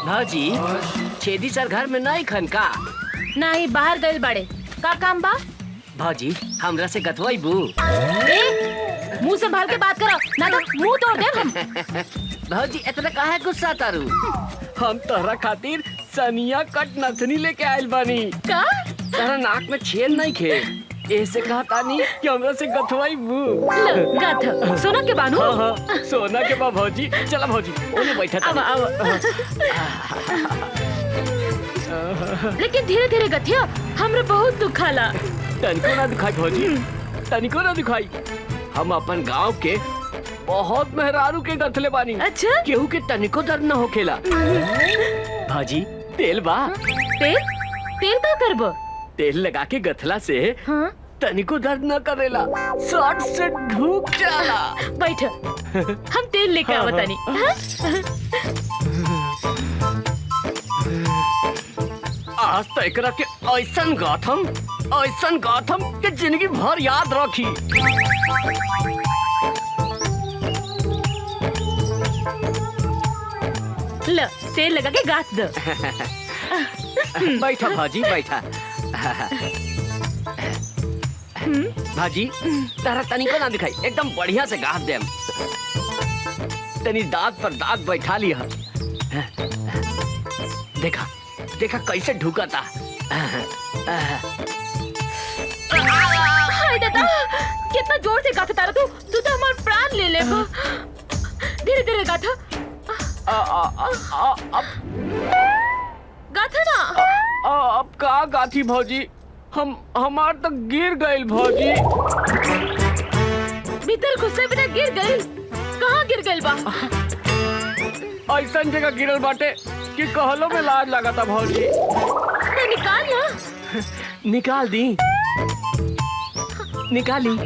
भाजी छेदी सर घर में नहीं खन का? नहीं, बाहर गइल बड़े। का काम बा? भाजी हमरा से गथवाईबू? मुंह संभाल के बात करो, ना तो मुंह तोड़ देब हम। भाजी इतना काहे गुस्सा तारू? हम तोहरा खातिर सनिया कट नथनी लेके आइल बानी। का? तोहरा नाक में छेद नहीं खे, ऐसे कहा तानी कि हमरा से गथवाईबू। गथ सोना के बानू? हाँ, सोना के बा भाजी। चला भाजी ओने बैठा अब लेकिन धीरे धीरे गथिया, हमरा बहुत दुखाला। तनिको ना दिखाई भाजी, तनिको ना दिखाई। हम अपन गांव के बहुत मेहरारू के गथले बानी। अच्छा? केहू के तनिको दर्द न होखेला। भाजी तेल बा? तेल? तेल का करबो? तेल लगा के गथला से हाँ? तनिको दर्द न करेला, शॉर्ट से ढूक जाला। बैठ, हम तेल लेके आवतानी। आज तो एकरा के ऐसन गाथम के जिंदगी भर याद रखी। ल तेल लगा के गाथ दो। बैठा भाजी बैठा। भाजी तारा तनिको ना दिखाई, एकदम बढ़िया से गाथ देम। तनी दांत पर दांत बैठा लिया। देखा देखा कैसे ढुकाता। हाय दादा, कितना जोर से गाथा तारा तू तो हमारा प्राण ले ले। धीरे धीरे गाथा। गाथा ना। अब का गाथी भौजी, हमार तो गिर गइल भौजी। भीतर घुसे बिना गिर गइल? कहाँ गिर गइल बा? ऐसा जगह गिरल बाटे कि कहलो में लाज लगा था भौजी। तो निकाल ना। निकाल दी, निकाली।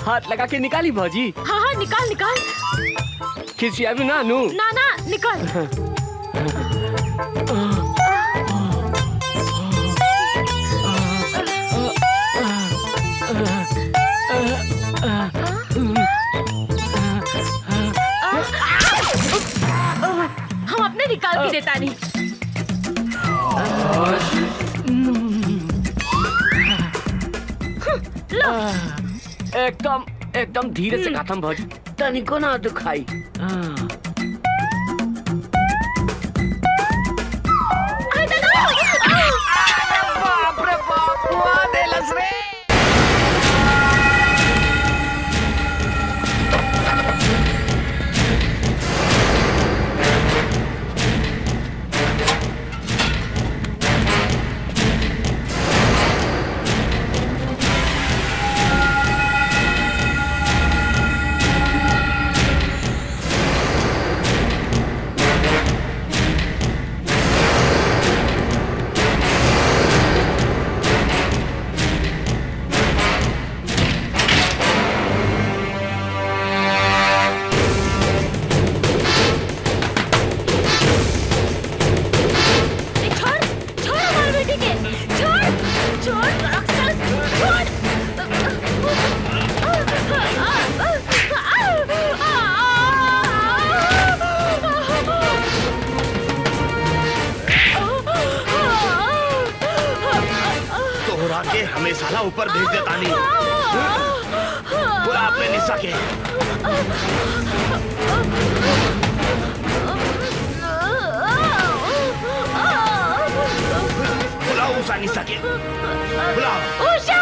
हाथ लगा के निकाली भौजी। हाँ हाँ निकाल निकाल। खिसिया भी ना नू। ना ना निकाल। हम अपने निकाल के देता नहीं। एकदम एकदम धीरे से गाथम भौजी, तनिको ना दुखाई। बाप रे बाप, मुआ देलस रे। हमें साला ऊपर भेज देता नहीं। बुला अपने निशा के। बुलाओ उषा निशा के, बुलाओ। उषा!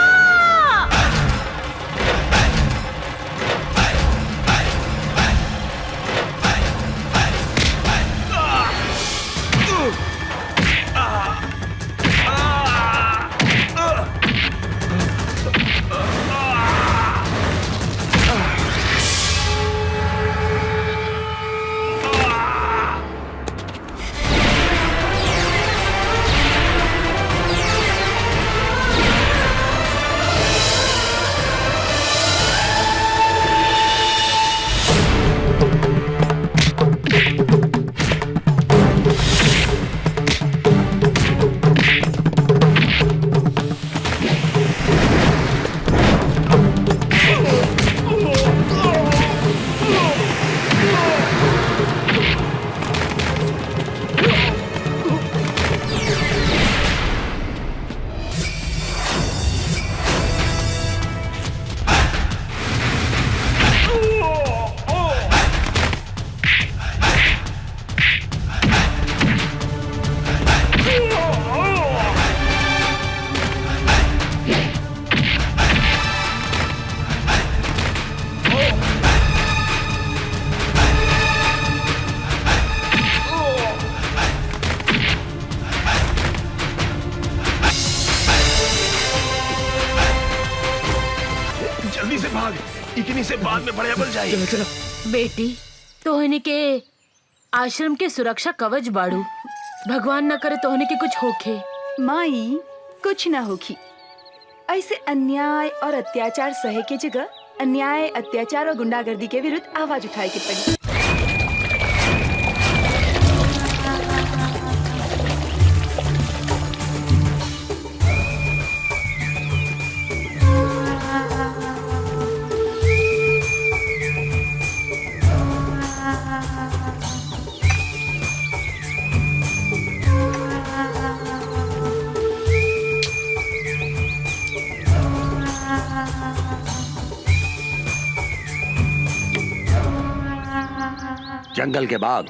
इन्हीं से बाद में बढ़िया बन जाए। चलो चलो। बेटी तोहनी के आश्रम के सुरक्षा कवच बाड़ू। भगवान न करे तोहनी के कुछ होखे। माई कुछ ना होगी। ऐसे अन्याय और अत्याचार सहे के जगह अन्याय, अत्याचार और गुंडागर्दी के विरुद्ध आवाज उठाए के पड़ी। जंगल के बाग,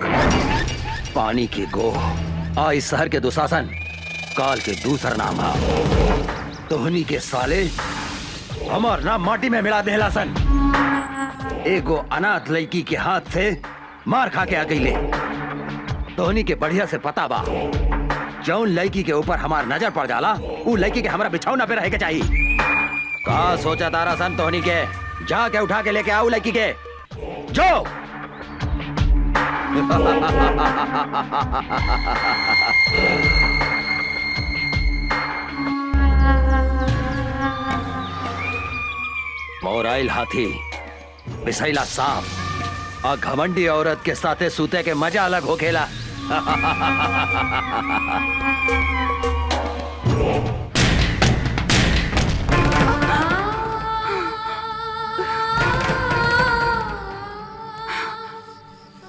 पानी की गोह, इस शहर के दुशासन, काल के दूसरा नाम है। तोहनी के साले हमार नाम माटी में मिला देला सन। एगो अनाथ लड़की के हाथ से मार खा के आ गई ले। तोहनी के बढ़िया से पता बा, जौन लड़की के ऊपर हमार नजर पड़ जाला उ लड़की के हमारा बिछौना पे रहे के चाहिए। का सोचा तारा सन तोहनी के? जाके उठा के लेके आओ लड़की के, जो मोराइल हाथी, बिसैला सांप और घमंडी औरत के साथे सूते के मजा अलग हो खेला।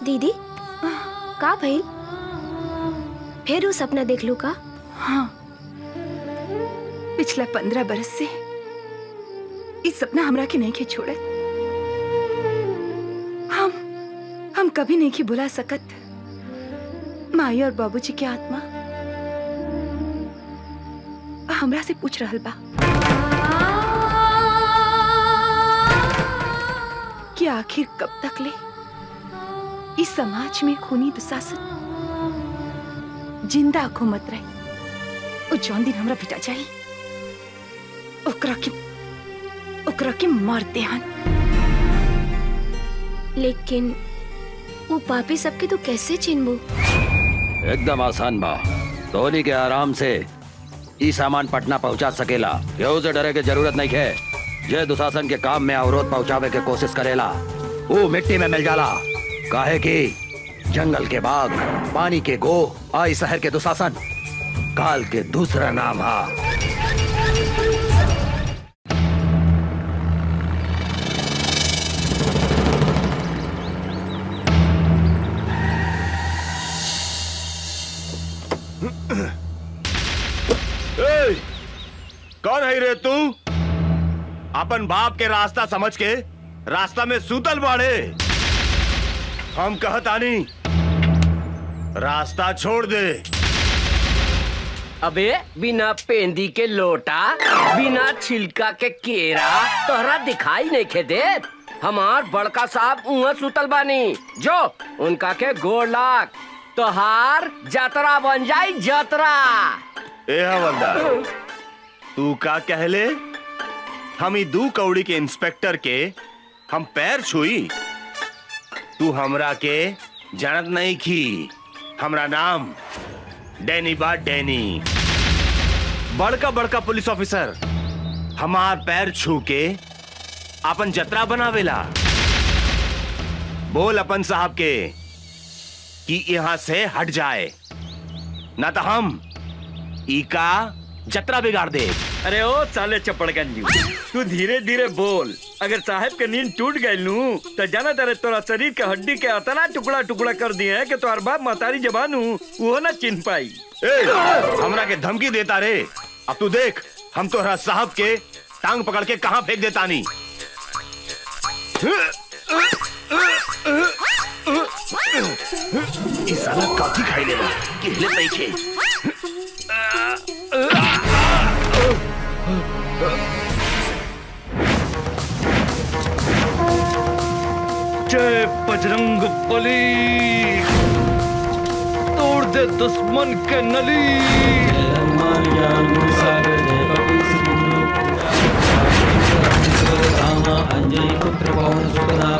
दीदी का भइल? फिर वो सपना देख लू का? हाँ, पिछला 15 बरस से इस सपना हमरा के नहीं के छोड़त। हम कभी नहीं के बुला सकत माई और बाबूजी की आत्मा हमरा से पूछ रहल बा कि आखिर कब तक ले इस समाज में खूनी दुशासन जिंदा घूमत रहे। ओ जौन दिन हमरा बेटा जाई ओकरा के मार देहन। लेकिन वो पापी सबके तो कैसे चिन्हबू? एकदम आसान बा। धोनी के आराम से ई सामान पटना पहुंचा सकेला। केहू से डरे के जरूरत नहीं है। जे दुशासन के काम में अवरोध पहुंचावे के कोशिश करेला वो मिट्टी में मिल जाला। काहे कि जंगल के बाग, पानी के गो, आई शहर के दुशासन, काल के दूसरा नाम है। कौन है रे तू? अपन बाप के रास्ता समझ के रास्ता में सूतल बाड़े। हम कहतानी रास्ता छोड़ दे। अबे बिना पेंदी के लोटा, बिना छिलका के केरा तोहरा दिखाई नहीं खे देत। हमार बड़का साहब उहाँ सुतल बानी, जो उनका के गोड़ लाग तोहार जतरा बन जाई जतरा। ए हवलदार, तू का कहले? हम ही 2 कौड़ी के इंस्पेक्टर के हम पैर छुई? तू हमरा के जानत नहीं की। हमरा नाम डैनी बा, डैनी। बड़का बड़का पुलिस ऑफिसर हमार पैर छू के अपन जतरा बनावेला। बोल अपन साहब के कि यहाँ से हट जाए, ना तो हम इका जतरा बिगाड़ दे। अरे ओ साले चपड़गंजी, तू धीरे धीरे बोल। अगर साहब के नींद टूट गई नू तो जाना तेरे तोरा शरीर के हड्डी के अतना टुकड़ा टुकड़ा कर दिए कि तोहर बाप महतारी जबान वो ना चिन्ह पाई। हमरा के धमकी देता रे। अब तू देख हम तोहरा साहब के टांग पकड़ के कहां फेंक देता नी। इस साला काफी खाई लेला कि हिले नहीं खे। जय बजरंग बली, तोड़ दे दुश्मन के नली। अंजनी पुत्र पवन सुतदा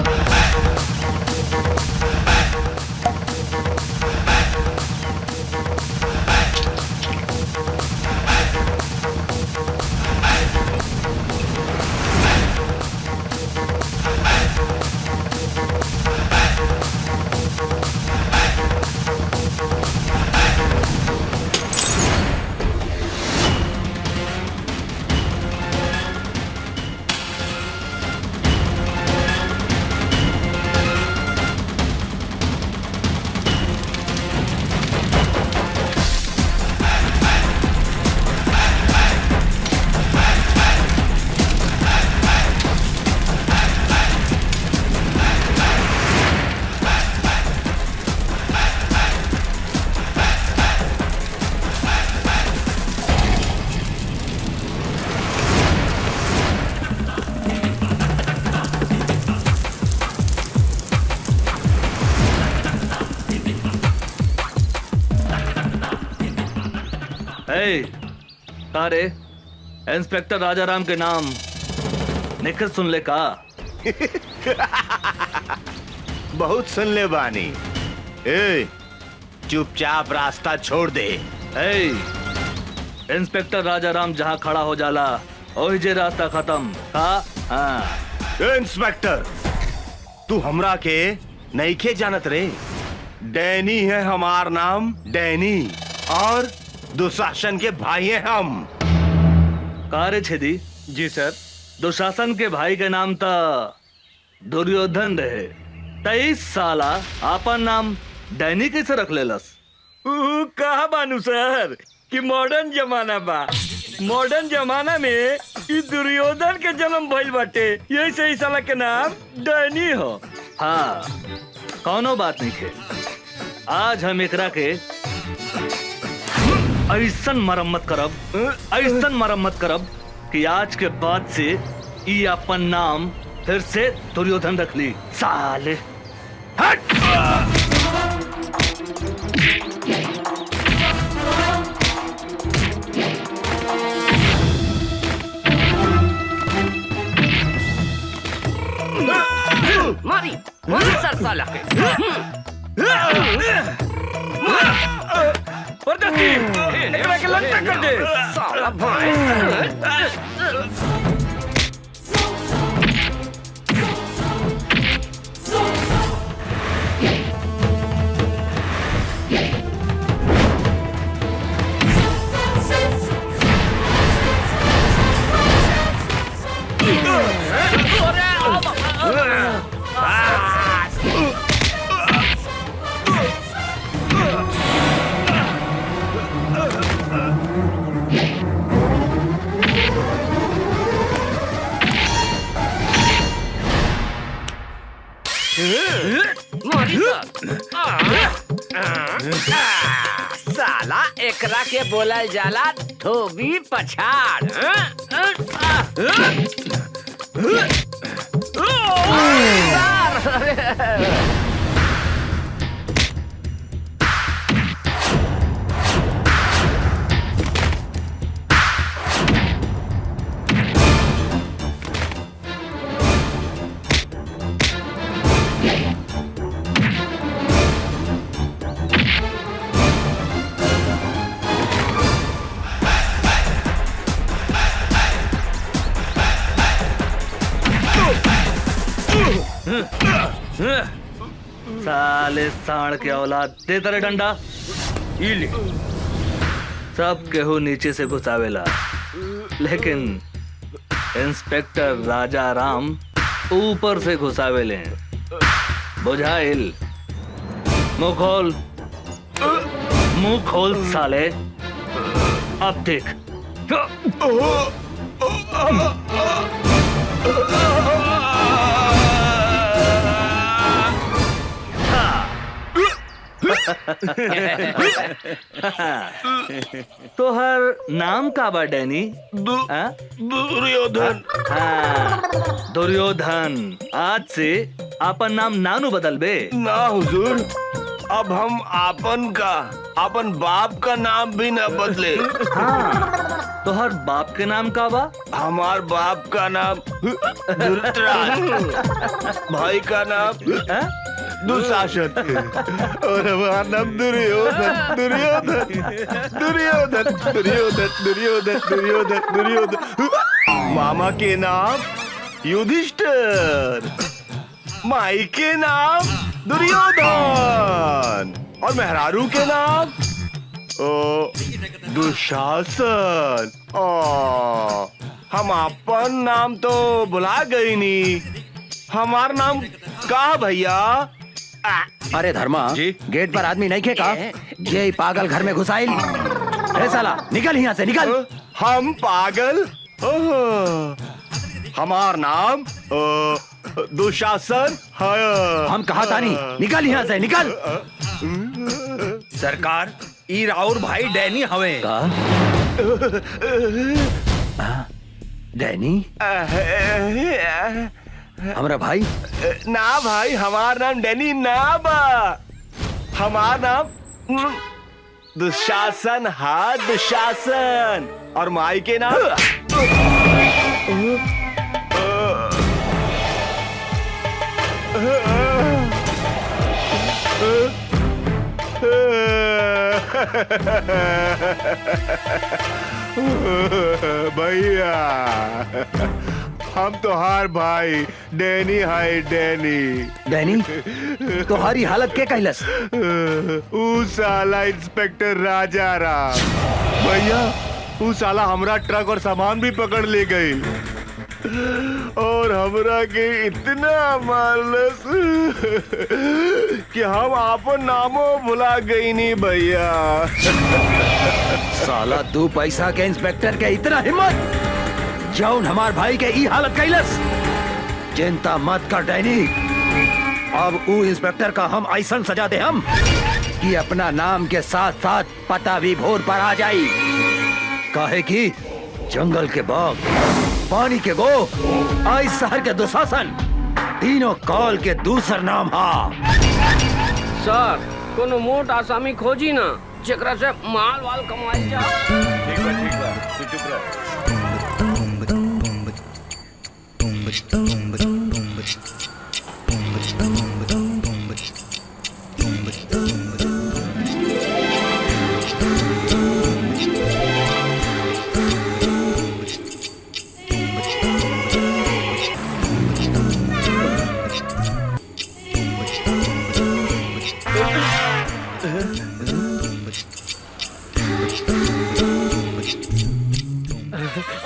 रे इंस्पेक्टर राजाराम के नाम निखिल सुन ले का? बहुत सुन ले बानी। ए, चुपचाप रास्ता छोड़ दे। ए, इंस्पेक्टर राजाराम जहाँ खड़ा हो जाला ओही जे रास्ता खत्म का? हाँ। इंस्पेक्टर, तू हमरा के नईखे जानत रे। डैनी है हमार नाम, डैनी, और दुशासन के भाई हैं हम। कारे छेदी? जी सर। दुशासन के भाई के नाम था दुर्योधन रहे। 23 साला आपन नाम डैनी कैसे रख लेलस? कहा बानू सर कि मॉडर्न जमाना बा। मॉडर्न जमाना में ई दुर्योधन के जन्म भइल बाटे, यही से इस साला के नाम डैनी हो। हाँ, कौनो बात नहीं के। आज हम एकरा के ऐसन मरम्मत करब कि आज के बाद से ई अपन नाम फिर से दुर्योधन रख ली। साले हट! मारी सर साला के। एकरा के लंका कर दे साला भाई। साला एकरा के बोलल जाला धोबी पछाड़। साले साण के औलाद, दे तेरे डंडा। इले सब केहू नीचे से घुसावेला, लेकिन इंस्पेक्टर राजाराम ऊपर से घुसावेले। बुझाइल? मुंह खोल साले। अब देख। तोहर नाम का बा डैनी? दुर्योधन। हाँ, दुर्योधन। आज से आपन नाम नानू बदल बे। ना हुजूर, अब हम अपन बाप का नाम भी न बदले। हाँ, तो हर बाप के नाम का बा? हमार बाप का नाम धृतराष्ट्र, भाई का नाम दुशासन और हमारा नाम दुर्योधन दुर्योधन दुर्योधन दुर्योधन दुर्योधन दुर्योधन दुर्योधन। मामा के नाम युधिष्ठिर, माई के नाम दुर्योधन और मेहरारू के नाम दुशासन। हम अपन नाम तो बुला गई नी, हमार नाम का भैया? अरे धर्मा जी? गेट पर आदमी नहीं खेका, ये पागल घर में घुसाइल। ए साला निकल यहाँ से निकल। हम पागल? हमार नाम दुशासन है। हम कहा था नहीं, निकल यहाँ से निकल। सरकार ई राउर भाई डैनी हवे। का डैनी हमारा भाई? ना भाई, हमार नाम डैनी ना बा, हमार नाम दुशासन हा, दुशासन। और माई के नाम भैया हम तोहार भाई डैनी है, डैनी। डैनी तुम्हारी हालत के कैलस? ऊ साला इंस्पेक्टर राजा राम भैया, ऊ साला हमरा ट्रक और सामान भी पकड़ ले गई और हमरा के इतना मारलस कि हम आपन नामो भुला गई नी भैया। साला 2 पैसा के इंस्पेक्टर के इतना हिम्मत, जौन हमार भाई के ई हालत कैलस। चिंता मत कर डैनी, अब ऊ इंस्पेक्टर का हम ऐसा सजा दे हम कि अपना नाम के साथ साथ पता भी भोर पर आ जाई। काहे कि जंगल के बाघ, पानी के गो, आई शहर के दुशासन, तीनों काल के दूसर नाम हा। सर कोनो मोट आसामी खोजी ना, जेकरा से माल वाल कमाई जा। ठीक बा, तू चुप रह।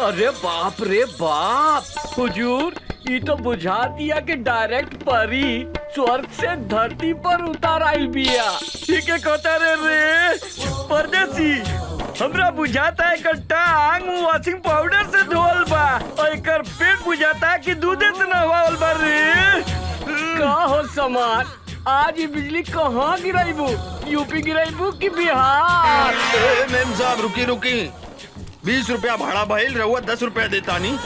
अरे बाप रे बाप, हुजूर ये तो बुझा दिया कि डायरेक्ट परी स्वर्ग से धरती पर उतार आइल बिया। ठीक है कहता रे परदेसी, हमरा बुझाता है एकर टांग वॉशिंग पाउडर से धोल बा और एकर पेट बुझाता है कि दूधे से नहवाल बा रे। का हो समार, आज ये बिजली कहाँ गिराइबू? यूपी गिराइबू कि बिहार? मेम साहब रुकी 20 रुपया भाड़ा भइल, रहुआ 10 रुपया देता नहीं।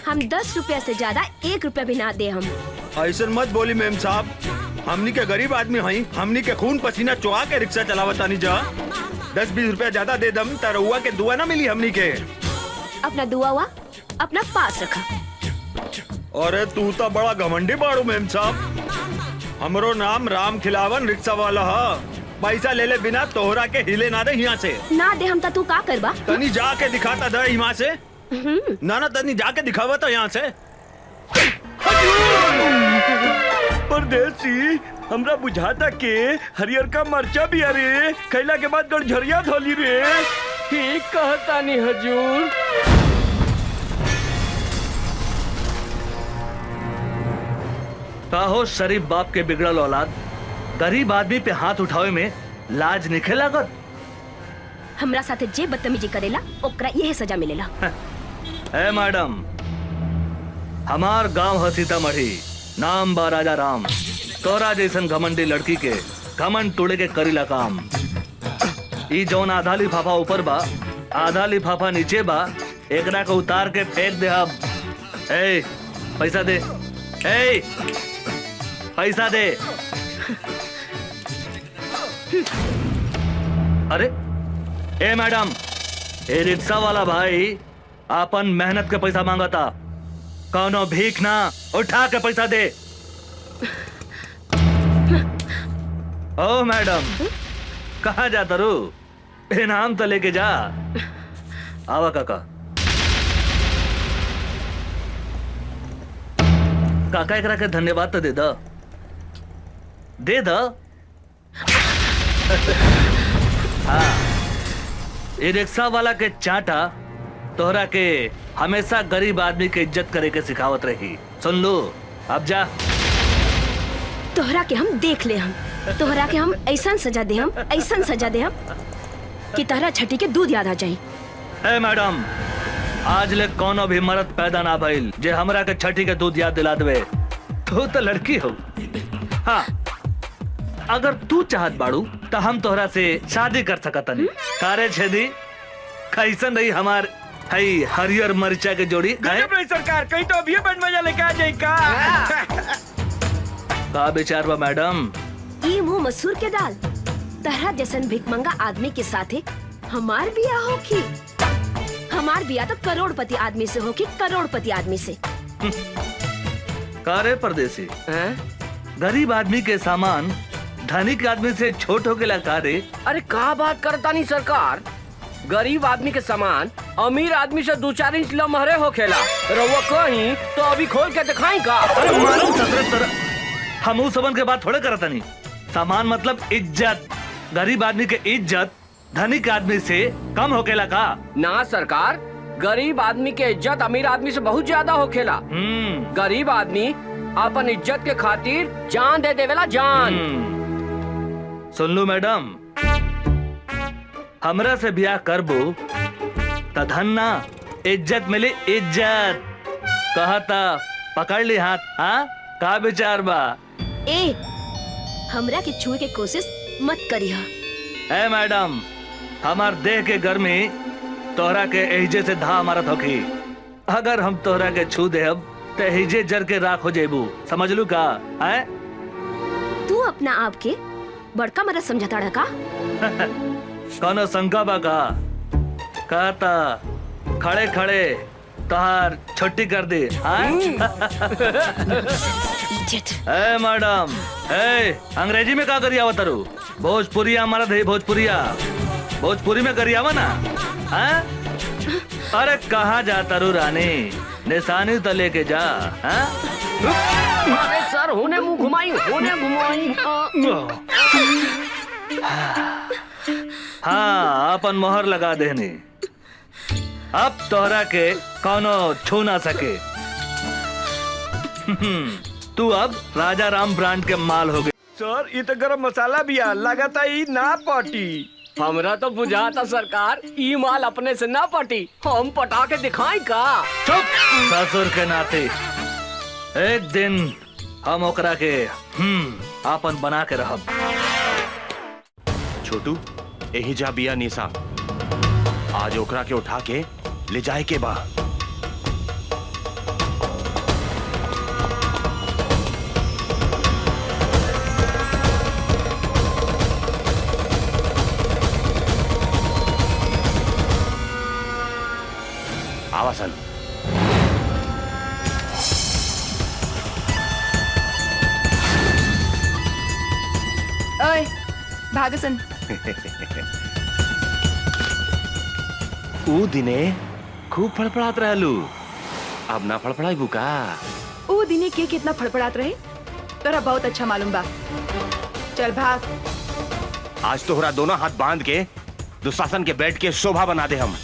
हम 10 रुपया से ज्यादा 1 रुपया भी ना दे हम। ऐसा मत बोली मेम साहब, हमनी के गरीब आदमी हई, हमनी के खून पसीना चुहा के रिक्शा चलावता नहीं जा। 10-20 रुपया ज्यादा दे दम त रहुआ के दुआ ना मिली हमनी के। अपना दुआ हुआ अपना पास रखा। अरे तू तो बड़ा घमंडी बाड़ू मेम साहब। हमरो नाम राम खिलावन रिक्शा वाला है। पैसा ले ले बिना तोहरा के हिले ना दे यहाँ से। ना दे हम तू का करबा? तनी जाके दिखाता दे यहाँ से। ना तनी जाके दिखावा तो यहाँ से। परदेसी, हमरा बुझाता के हरियर का मरचा भी अरे खैला के बाद गड़झरिया धोली रे। ठीक कहता नहीं हजूर। हो शरीफ बाप के बिगड़ल औलाद, गरीब आदमी पे हाथ उठावे में लाज निखे लागत। हमरा साथे जे बदतमीजी करेला ओकरा यही सजा मिलेला। ए मैडम, हमार गांव है सीतामढ़ी, नाम बा राजा राम। तोरा जैसन घमंडी लड़की के घमंड तोड़े के करीला काम। ई जौन आधा लिफाफा ऊपर बा, आधा लिफाफा नीचे बा, एकरा को उतार के फेंक दे। अब ए पैसा दे, ए पैसा दे। अरे ए मैडम, ए रिक्शा वाला भाई अपन मेहनत के पैसा मांगा था, कौनो भीख ना, उठा के पैसा दे। ओ मैडम, कहाँ जाता रू? इनाम तो लेके जा। आवा काका। काका एकरा के धन्यवाद तो दे दो, दे दो। हाँ, ये रिक्शा वाला के चाटा तोहरा के हमेशा गरीब आदमी के इज्जत करे के सिखावत रही। सुन लो, अब जा। तोहरा के हम देख ले, हम तोहरा के हम ऐसा सजा दे, हम ऐसा सजा दे हम कि तोहरा छठी के दूध याद आ जाई। ए मैडम, आज ले कोनो भी मर्द पैदा ना भइल जे हमरा के छठी के दूध याद दिला देवे। तू तो लड़की हो। हाँ, अगर तू चाहत बाड़ू तो हम तोहरा से शादी कर सकतनी। कारे छेदी, कैसन रही हमार हई हरियर मरचा के जोड़ी? गजब रही सरकार, कहीं तो अभी बन मजा लेके आ जाए का। का विचार बा मैडम? ई मुंह मसूर के दाल, तहरा जैसन भिखमंगा आदमी के साथे हमार बिया होखी। हमार बिया तो करोड़पति आदमी से होखी, करोड़पति आदमी से। कारे परदेसी, गरीब आदमी के सामान धनिक आदमी से छोट हो गया कारे? अरे का बात करता नहीं सरकार, गरीब आदमी के सामान अमीर आदमी से 2-4 इंच लमहरे हो खेला। रउआ कहीं तो अभी खोल के दिखाई का। अरे मालूम ससुर तरह, हम उस सबन के बात थोड़े करता नहीं। सामान मतलब इज्जत। गरीब आदमी के इज्जत धनिक आदमी से कम होकेला का? ना सरकार, गरीब आदमी के इज्जत अमीर आदमी से बहुत ज्यादा होखेला। गरीब आदमी अपन इज्जत के खातिर जान दे देवेला, जान। सुन लो मैडम, हमरा से ब्याह करबो त धन ना, इज्जत मिली इज्जत। कहता पकड़ ली हाथ। हाँ, का विचार बा? ए, हमरा के छुए के कोशिश मत करिहा। ए मैडम, हमार देह के गर्मी तोहरा के एहिजे से धा मारत होखी। अगर हम तोहरा के छू देब तो एहिजे जर के राख हो जेबू। समझ लू का? है? तू अपना आप के बड़का मरद समझता रहा का? कौनो शंका बा का? कहता खड़े खड़े तोहार छुट्टी कर दी। ए मैडम, ए अंग्रेजी में का करी आवत रू? भोजपुरिया हमारा दे, भोजपुरिया। भोजपुरी में करी आवा ना। हाँ? अरे कहाँ जाता रू रानी? निशानी तो लेके जा। हाँ? अरे सर, होने मुंह घुमाई, होने घुमाई। हाँ, अपन मोहर लगा देनी। अब तोहरा के कौनो छू ना सके। तू अब राजा राम ब्रांड के माल हो गए। सर, ये तो गरम मसाला भी है, लगाता ही ना पाटी। हमरा तो बुझाता सरकार, ई माल अपने से ना पटी, हम पटा के दिखाई का। चुप, ससुर के नाते एक दिन हम ओकरा के आपन बना के रहब। छोटू, यही जा बिया निशा, आज ओकरा के उठा के ले जाए के बा। आवासन। ओए, भागसन। ऊ दिने खूब फड़फड़ात रहलू, अब ना फड़फड़ाई बुका। ऊ दिने के कितना फड़फड़ात रहे तोरा बहुत अच्छा मालूम बा। चल भाग। आज तोहरा दोनों हाथ बांध के दुशासन के बेड के शोभा बना दे हम।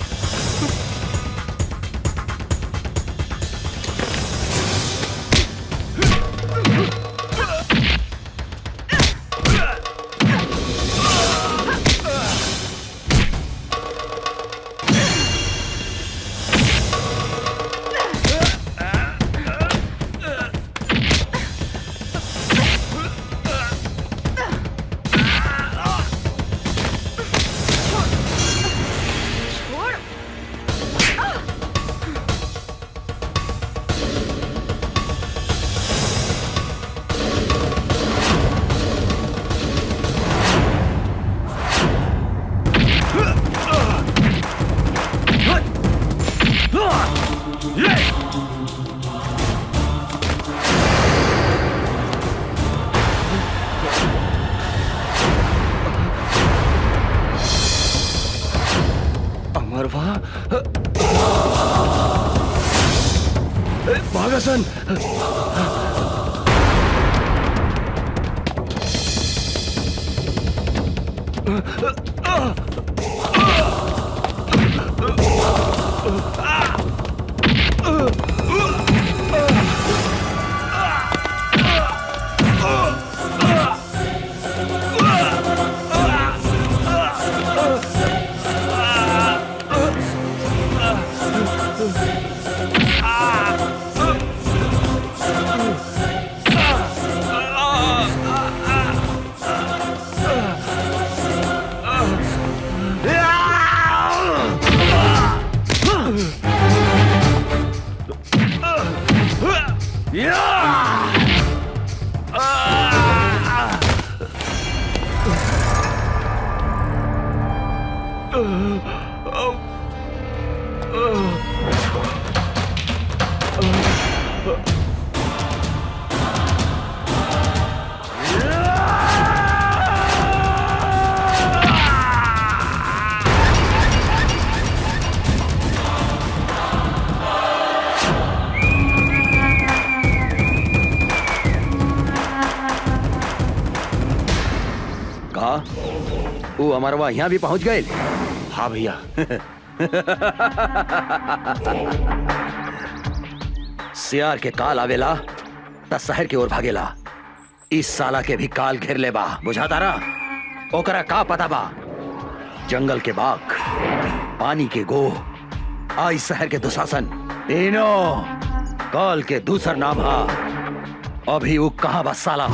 अमरवा भागसन वो अमरवा यहाँ भी पहुंच गए। हाँ भैया। सियार के काल आवेला त शहर की ओर भागेला। इस साला के भी काल घेर ले बा, बुझाता रहा। ओकरा का पता बा? जंगल के बाघ, पानी के गोह, आई शहर के दुशासन, तीनों काल के दूसर नाम हा। अभी वो कहाँ बा साला?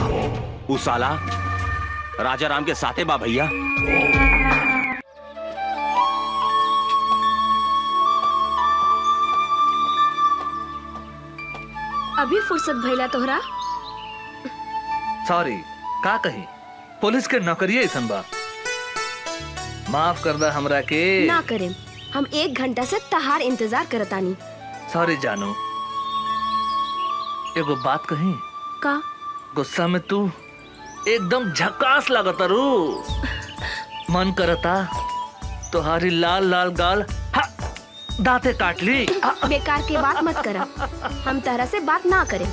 वो साला राजा राम के साथे बा भैया। अभी फुर्सत भइला तोहरा? सॉरी, का कही, पुलिस के नौकरी ऐसन बा। माफ कर दा हमरा के। ना करें, हम 1 घंटा से तहार इंतजार करतानी। सॉरी जानू, एगो बात कही। का? गुस्सा में तू एकदम झकास लगता रू। मन करता तुम्हारी लाल लाल गाल दांते काट ली। बेकार के बात मत करा, हम तरह से बात ना करें।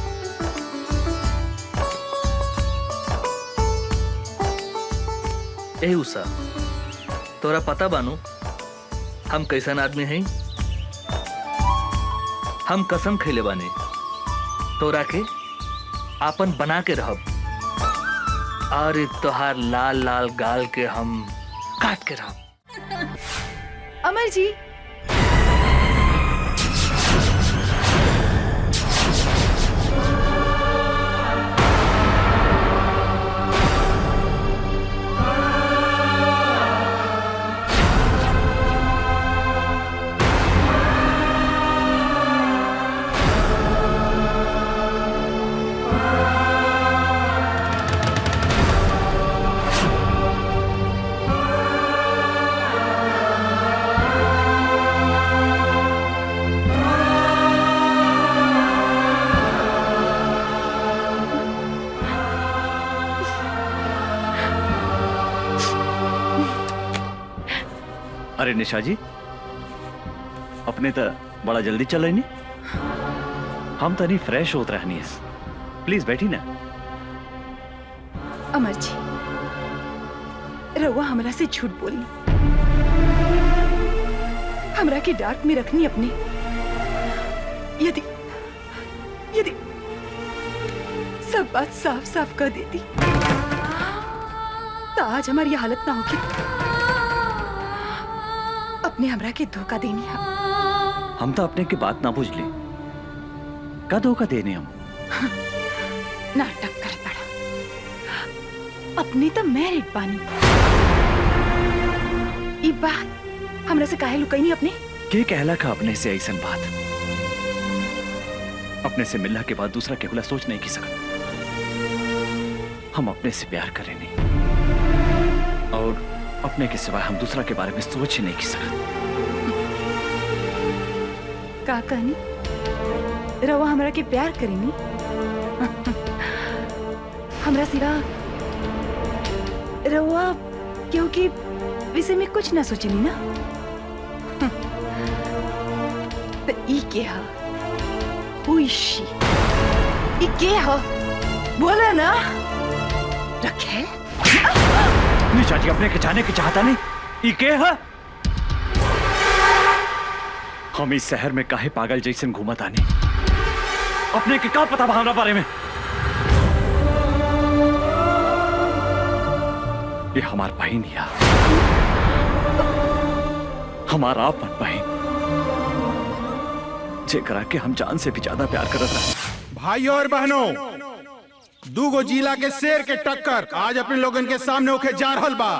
ए उषा, तोरा पता बानू हम कैसन आदमी हैं? हम कसम खैले बानी तोरा के आपन बना के रहब। और तोहार लाल लाल गाल के हम काट के रहब। अमर जी, अरे निशा जी, अपने तो बड़ा जल्दी चल रही। हम तो नहीं फ्रेश होत रहनी है। प्लीज बैठी ना। अमर जी, रउआ हमरा से झूठ बोली, हमरा के डार्क में रखनी अपने। यदि यदि सब बात साफ साफ कर देती तो आज हमारी हालत ना होगी। अपने हमरा के धोखा देनी है। हम तो अपने की बात ना बुझ ली। का धोखा देने हम? नाटक कर पड़ा। अपने तो मैरिड बानी। ई बात हमरा से काहे लुकाई नहीं अपने? के कहला का अपने से ऐसन बात? अपने से मिलने के बाद दूसरा केवला सोच नहीं की सकत। हम अपने से प्यार करें नहीं, और अपने के सिवाय हम दूसरा के बारे में सोच ही नहीं की सकत। का कहनी? रवा हमरा के प्यार करेनी? हमरा सिवा रवा क्योंकि विषय में कुछ ना सोचनी ना। के ह Who is she? ये के ह बोला ना रखेल। निशा जी अपने के जाने की चाहता नहीं ई के है? हम इस शहर में काहे पागल जैसन घूमत आने अपने के का पता भावना बारे में। ये हमार बहन है, हमारा अपन बहन जेकरा के हम जान से भी ज्यादा प्यार करत रहे। भाइयों और बहनों, दूगो जिला के शेर के टक्कर आज अपने लोगन के सामने होके जा रहल बा।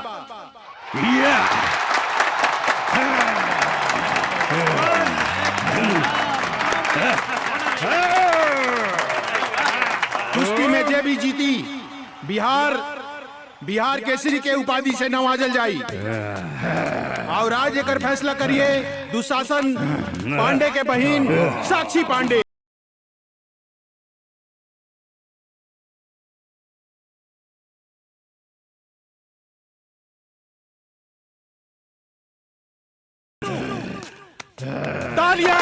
कुश्ती में जे भी जीती बिहार केसरी के उपाधि से नवाजल जाई। और आज एकर फैसला करिए दुशासन पांडे के बहिन साक्षी पांडे। तालियां!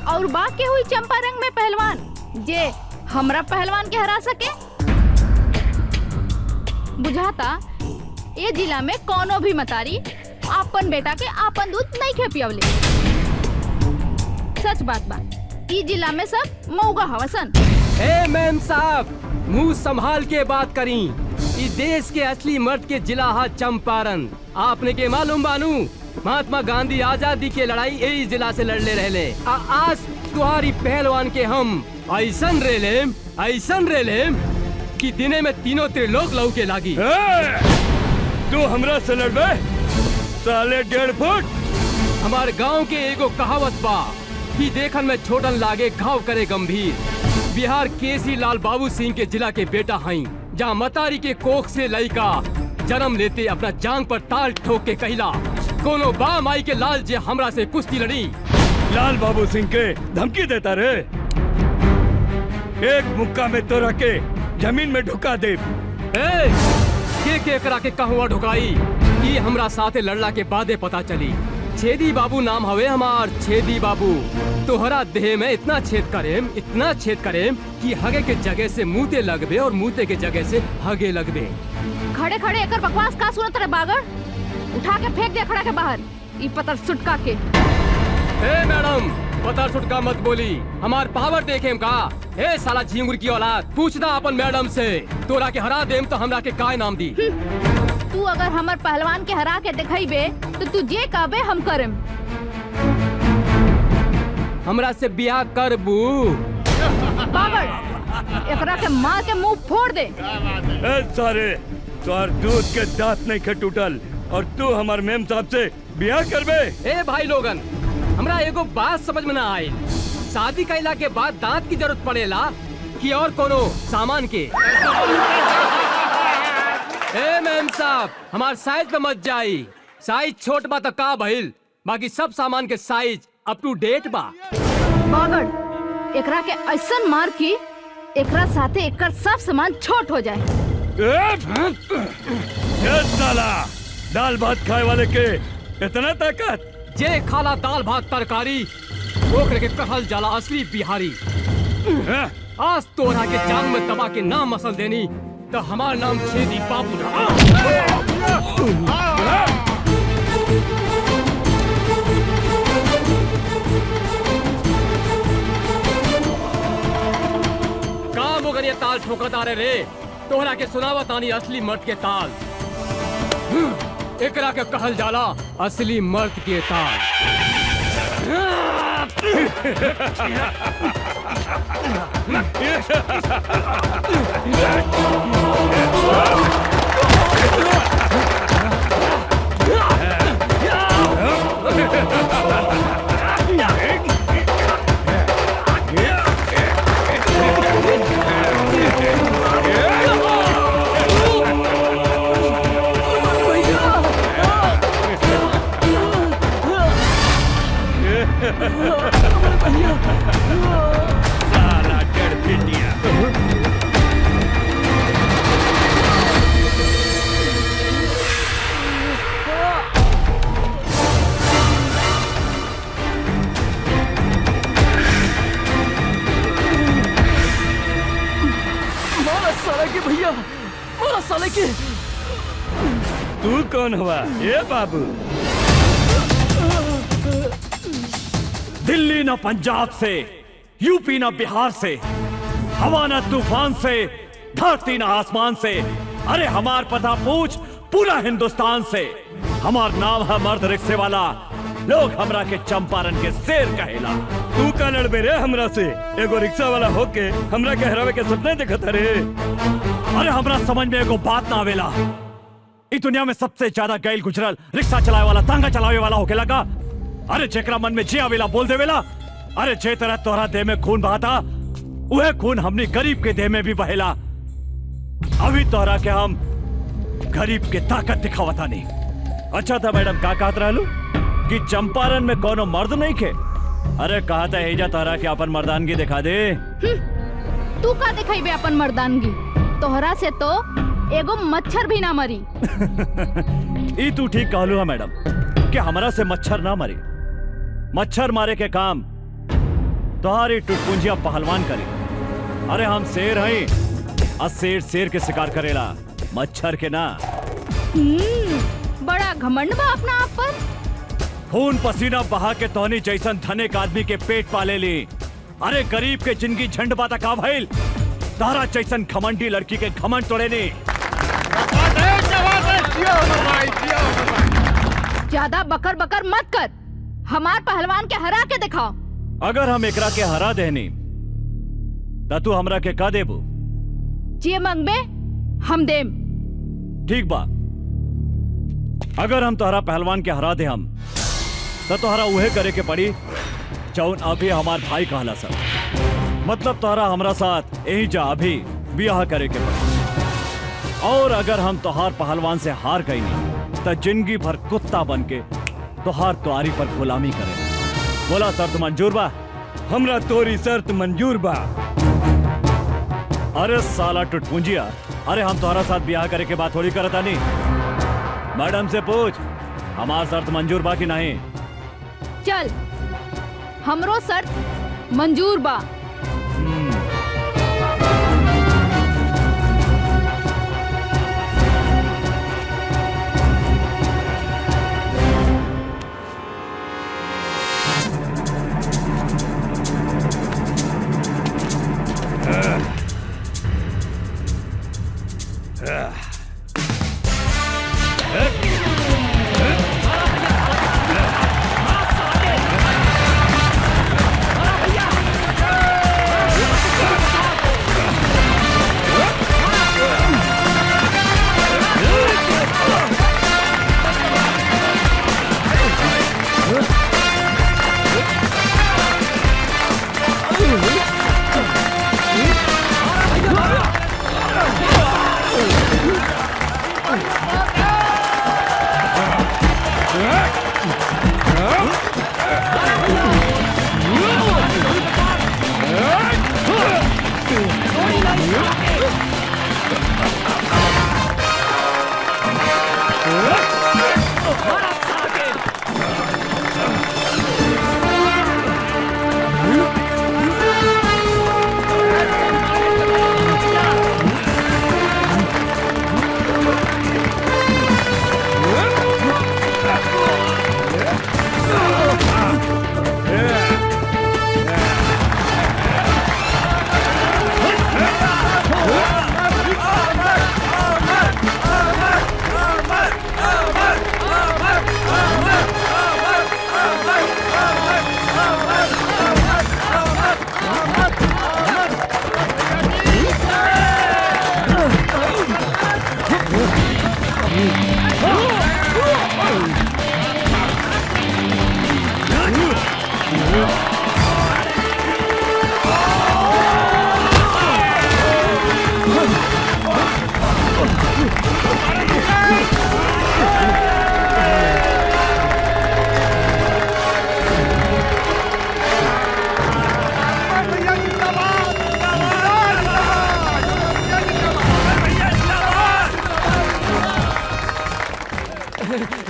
और बात के हुई चंपारंग में पहलवान जे हमरा पहलवान के हरा सके। बुझाता ये जिला में कोनो भी मतारी आपन बेटा के आपन दूध नहीं खे पियवले। सच बात बा, ई जिला में सब मऊगा हवसन। ए मैम साहब, मुंह संभाल के बात करी। इस देश के असली मर्द के जिला हा चंपारण। आपने के मालूम बानू महात्मा गांधी आजादी के लड़ाई यही जिला से लड़ले रहले। आज तुम्हारी पहलवान के हम ऐसन रेलेम कि दिने में तीनों त्रिलोक लौके लागी। तू हमरा से लड़बे साले 1.5 फुट। हमारे गांव के एगो कहावत बा कि देखन में छोटन लागे घाव करे गंभीर। बिहार केसरी लाल बाबू सिंह के जिला के बेटा हई, जहाँ मतारी के कोख से लड़का जन्म लेते अपना जांग पर ताल ठोक के कहला कोनो बा माई के लाल जे हमरा से कुश्ती लड़ी। लाल बाबू सिंह के धमकी देता रे, एक मुक्का में तोरा के जमीन में ढुका दे। के करा के कहवा ढुकाई, ये हमरा साथे लड़ला के बादे पता चली। छेदी बाबू नाम हवे हमार, छेदी बाबू। तोहरा देह में इतना छेद करेम कि हगे के जगह से मुँहते लगबे और मुँहते के जगह से हगे लगबे। खड़े खड़े एकर बकवास का सुनत रे बागड़, उठा के फेंक दे खड़ा के बाहर। ई पतर सुटका के। ए मैडम, बता छुटका मत बोली, हमार पावर देखे का। ए साला झिंगुर की औलाद, पूछना अपन मैडम से, तोरा के हरा देम तो हमरा के काय नाम दी। तू अगर हमार पहलवान के हरा के दिखाईबे तो तू जे कहबे हम करम। हमरा से ब्याह करबू? पागल, एकरा के मार के मुंह फोड़ दे। ए सारे, तोहर दूध के दांत नहीं खे टूटल और तू हमार मेम साहब से ब्याह करबे? ए भाई लोगन, हमरा एगो बात समझ में ना आई, शादी कैला के बाद दांत की जरूरत पड़ेला कि और कोनो सामान के? ए मैम साहब, हमार साइज पे मत जाई, साइज छोट बा तो का भइल, बाकी सब सामान के साइज अप टू डेट बा। पागल, एकरा के ऐसन मार की एकरा साथे एकर सब सामान छोट हो जाए। ए साला, दाल भात खाए वाले के इतना ताकत? जे खाला दाल भात तरकारी ओकरे के कहल जाला असली बिहारी। आज तोरा के जांग में दबा के नाम मसल देनी तो हमार नाम छेदी बाबू रहा। काम हो गए ताल ठोकतारे रे, तोहरा के सुनावा तानी असली मर्द के ताल। एकरा के कहल जाला असली मर्द के ताल। साला डेढ़ पिटिया। मारा साला के भैया, मारा साले के। तू कौन हुआ? ये बाबू दिल्ली ना पंजाब से, यूपी ना बिहार से, हवा ना तूफान से, धरती ना आसमान से, अरे हमार पता पूछ पूरा हिंदुस्तान से। हमार नाम है मर्द रिक्शे वाला, लोग हमरा के चंपारण के शेर कहेला। तू का लड़बे रे हमरा से? एगो रिक्शा वाला होके हमरा के हरावे के सपने देखत रे? अरे हमरा समझ में एगो बात ना आवेला, इस दुनिया में सबसे ज्यादा गैल गुजरल रिक्शा चलावे वाला, तांगा चलावे वाला होके लगा। अरे जेकरा मन में जे आवेला बोल देवेला। अरे जे तरह तोहरा देह में खून बहाता, वह खून हमनी गरीब के देह में भी बहेला। अभी तोहरा के हम गरीब के ताकत दिखावता नहीं। अच्छा था मैडम, का कहत रहलू कि चंपारण में कोनो मर्द नहीं खे? अरे कहा था एजा तोहरा के अपन मर्दानगी दिखा दे। तू का दिखाईबे अपन मर्दानगी? तोहरा से तो एगो मच्छर भी ना मरी। ई तू ठीक कहलू है मैडम कि हमरा से मच्छर ना मरी। मच्छर मारे के काम तोहारी टुटपुंजिया पहलवान करी। अरे हम शेर हैं और शेर शेर के शिकार करेला, मच्छर के ना। बड़ा घमंड बा अपना आप पर। खून पसीना बहा के तोहनी जैसन धनिक आदमी के पेट पाले ली। अरे गरीब के जिंदगी झंड बाता का भइल, तारा जैसन घमंडी लड़की के घमंड तोड़े नी। ज्यादा बकर बकर मत कर, हमार पहलवान के हरा के दिखाओ। अगर हम एकरा के हरा देनी ता तू हमरा के का देबू? जे मंगबे हम देम। ठीक बा, अगर हम तोहरा पहलवान के हरा दे हम तो तोहरा उहे करे के पड़ी जौन अभी हमार भाई कहला सर। मतलब तोहरा हमरा साथ यही जा अभी ब्याह करे के पड़ी। और अगर हम तोहार पहलवान से हार गई नहीं तो जिंदगी भर कुत्ता बन के तोहार तुआरी पर गुलामी करे। बोला शर्त मंजूर बा? हमरा तोरी शर्त मंजूर बा। अरे साला टुटपुंजिया, अरे हम तोहरा साथ ब्याह करे के बात थोड़ी करता नहीं। मैडम से पूछ हमार शर्त मंजूर बा कि नहीं। चल, हमरो शर्त मंजूर बा।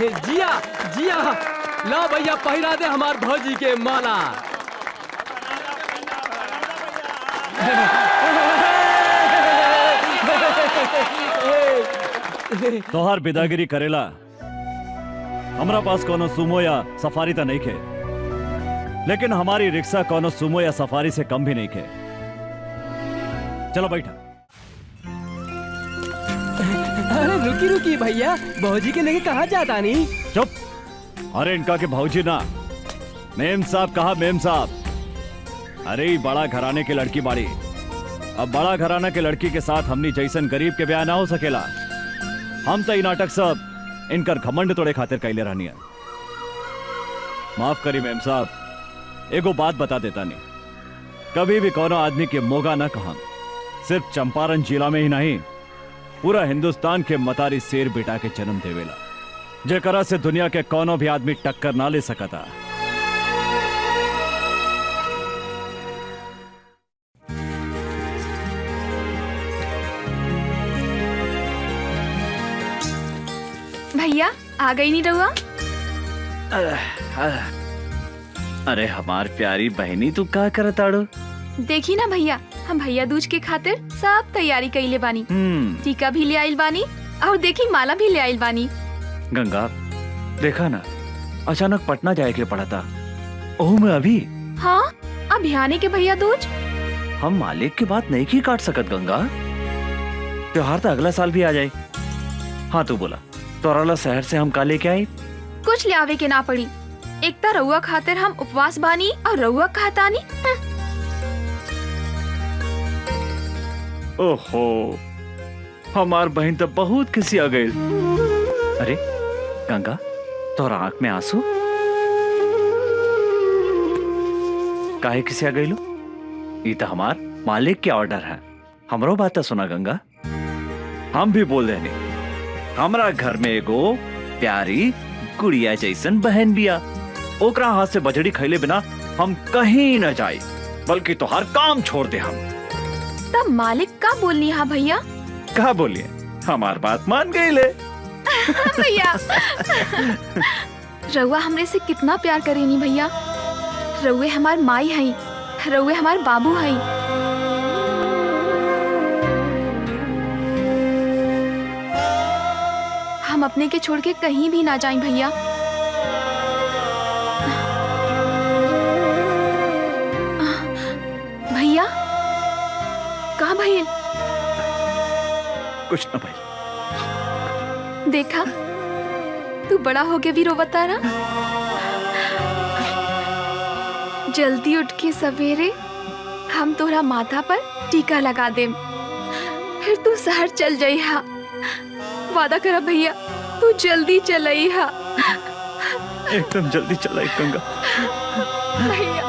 जिया जिया ला भैया पहिरा दे हमार भौजी के माला। तोहार बिदागिरी करेला हमरा पास कोनो सुमो या सफारी तो नहीं खे, लेकिन हमारी रिक्शा कोनो सुमो या सफारी से कम भी नहीं खे। चलो बैठा। अरे रुकी रुकी भैया, भौजी के लेके कहाँ जाता नहीं? चुप। अरे इनका के भौजी ना, मेम साहब कहा मेम साहब। अरे ये बड़ा घराने के लड़की बाड़ी, अब बड़ा घराना के लड़की के साथ हमनी जैसन गरीब के ब्याह ना हो सकेला। हम तो नाटक सब इनकर घमंड तोड़े खातिर कैले रहनी है। माफ करी मेम साहब, एगो बात बता देता नहीं, कभी भी कोनो आदमी के मोगा ना कहा, सिर्फ चंपारण जिला में ही नहीं पूरा हिंदुस्तान के मतारी शेर बेटा के जन्म देवेला, जेकरा से दुनिया के कोनो भी आदमी टक्कर ना ले सकता। भैया आ गई नहीं रहुआ? अरे हमार प्यारी बहनी तू का करताड़ो? देखी ना भैया, हम भैया दूज के खातिर सब तैयारी कइले बानी। टीका भी ले आइल बानी और देखी माला भी ले आइल बानी। गंगा देखा ना, अचानक पटना जाए के पड़ा था। ओह मैं अभी हाँ अभियाने के भैया दूज। हम मालिक की बात नहीं की काट सकत गंगा, त्योहार तो अगला साल भी आ जाए। हाँ तू बोला तोराला शहर से हम का लेके आए? कुछ ले आवे के ना पड़ी, एक तो रउआ खातिर हम उपवास बानी और रउआ कहतानी। ओहो हमार बहन तो बहुत किसी आ गई। अरे गंगा तोरा आंख में आंसू काहे किसी आ गई लो? ये तो हमार मालिक के ऑर्डर है, हमरो बात सुना गंगा। हम भी बोल देने, हमारा घर में एगो प्यारी गुड़िया जैसन बहन बिया, ओकरा हाथ से बजड़ी खैले बिना हम कहीं न जाए, बल्कि तो हर काम छोड़ दे हम। तब मालिक का बोलनी है भैया? कहा बोलिए, हमार बात मान गई ले। भैया रउआ हमरे से कितना प्यार करेनी भैया। रउए हमार माई हई, रउए हमार बाबू हई। हम अपने के छोड़ के कहीं भी ना जाएं भैया। भैया कहाँ भैया? कुछ न भाई। देखा तू बड़ा हो के भी रोवता ना। जल्दी उठ के सवेरे हम तोरा माथा पर टीका लगा देम, फिर तू शहर चल जाई हा। वादा करा भैया, तू जल्दी चलाई हा। एकदम जल्दी चलाई गंगा। भैया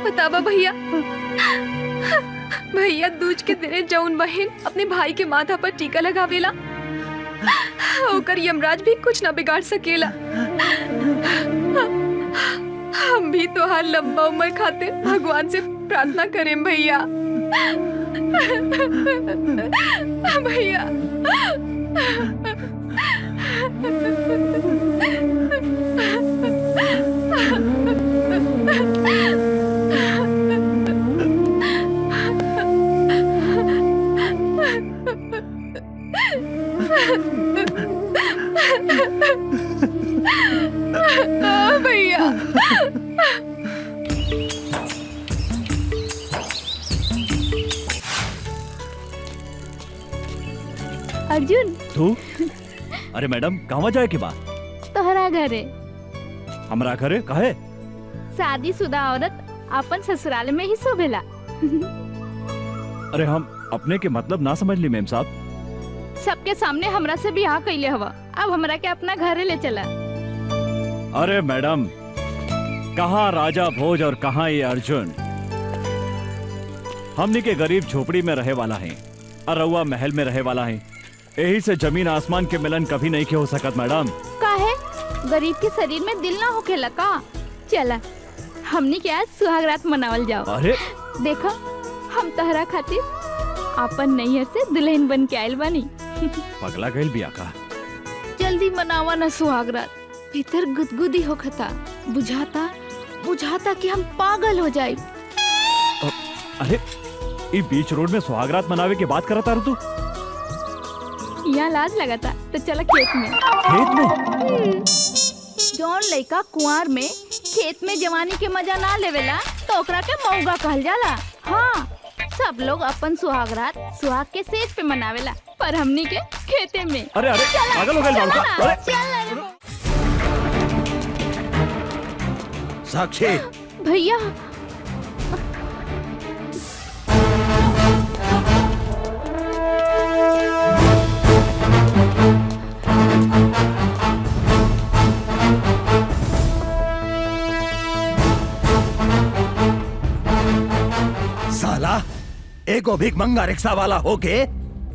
बतावा भैया, भैया दूज के दिने जौन बहन अपने भाई के माथा पर टीका लगावेला, ओकर यमराज भी कुछ ना बिगाड़ सकेला। हम भी तोहार लंबा उम्र खातिर भगवान से प्रार्थना करें भैया। भैया भैया अर्जुन तू? अरे मैडम कहवा जाए के बाद? तोहरा घरे। हमरा घरे काहे? शादीशुदा औरत अपन ससुराल में ही शोभेला। अरे हम अपने के मतलब ना समझ ली मेम साहब। सबके सामने हमरा से बियाह कैले हवा, अब हमरा के अपना घरे ले चला। अरे मैडम, कहाँ राजा भोज और कहाँ ये अर्जुन? हमनी के गरीब झोपड़ी में रहे वाला है और रउआ महल में रहे वाला है। यही से जमीन आसमान के मिलन कभी नहीं के हो सकत मैडम। काहे गरीब के शरीर में दिल ना होखेला का? चला हमनी के आज सुहागरात मनावल जाओ। अरे देखा हम तहरा खातिर अपन नैहर से दुल्हन बन के आयल बानी। पगला गइल बिया का? जल्दी मनावा ना सुहागरात, भीतर गुदगुदी होखता, बुझाता कि हम पागल हो जाए। अरे ये बीच रोड में सुहागरात मनावे की बात करता तू? यहाँ लाज लगाता तो चला खेत में। खेत में? जौन लड़का कुंवार में खेत में जवानी के मजा ना लेवेला तो ओकरा के मौगा कहल जाला। हाँ, सब लोग अपन सुहागरात सुहाग के सेज पे मनावेला, पर हमनी के खेते में। अरे अरे पागल हो गए बाबू का? अरे साक्षी भैया साला एगो भीख मंगा रिक्शा वाला होके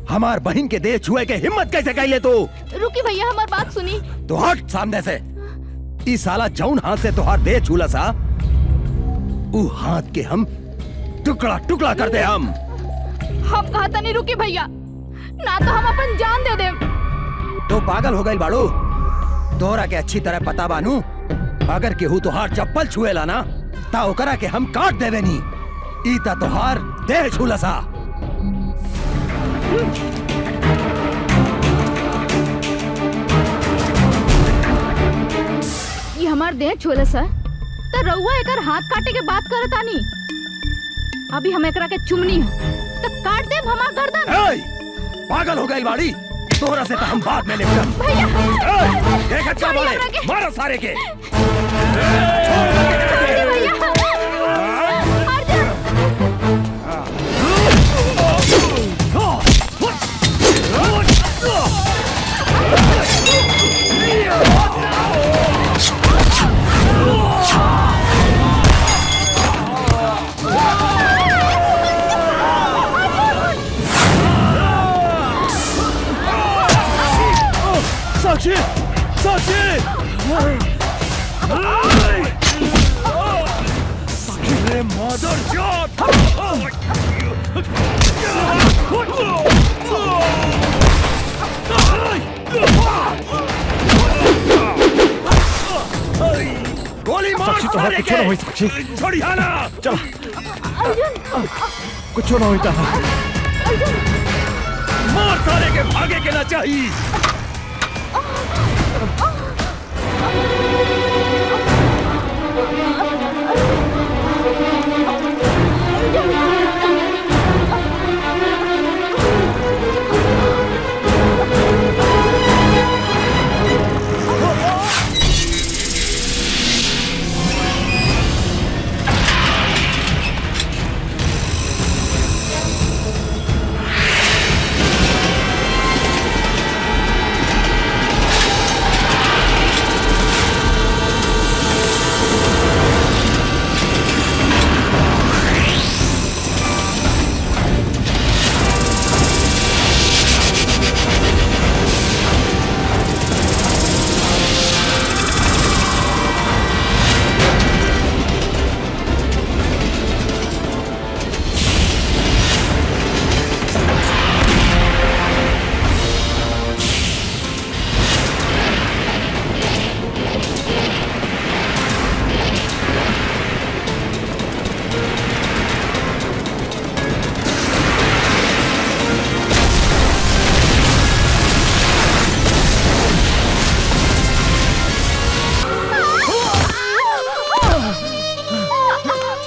हमार बहन के देह छुए के हिम्मत कैसे कैले तू? रुकी भैया हमार बात सुनी। तो हट सामने से। ई साला जौन हाथ से तुहार देह छूला सा ऊ हाथ के हम टुकड़ा टुकड़ा कर दे। हम कहता नहीं रुकी भैया, ना तो हम अपन जान दे दे। तो पागल हो गई बाड़ू? तोरा के अच्छी तरह पता बानू, अगर केहू तुहार चप्पल छुएला ना ता ओकरा के हम काट देवे नी। ई ता तुहार देह छूला सा। ये हमार देह छोले सर तो रउआ एकर हाथ काटे के बात करत आनी। अभी हम एकरा के चुमनी तो काट देब हमार गर्दन। पागल हो गई बाड़ी? तोरा से तो हम बाद में निपटम। भैया क्या बोले? मारो सारे के। साक्षी साक्षी साक्षी मदर चोट। गोली मार साक्षी तो कुछ ना हुई। साक्षी छोड़िया ना। चल कुछ ना होता है। मार सारे के भागे के ना चाहिए।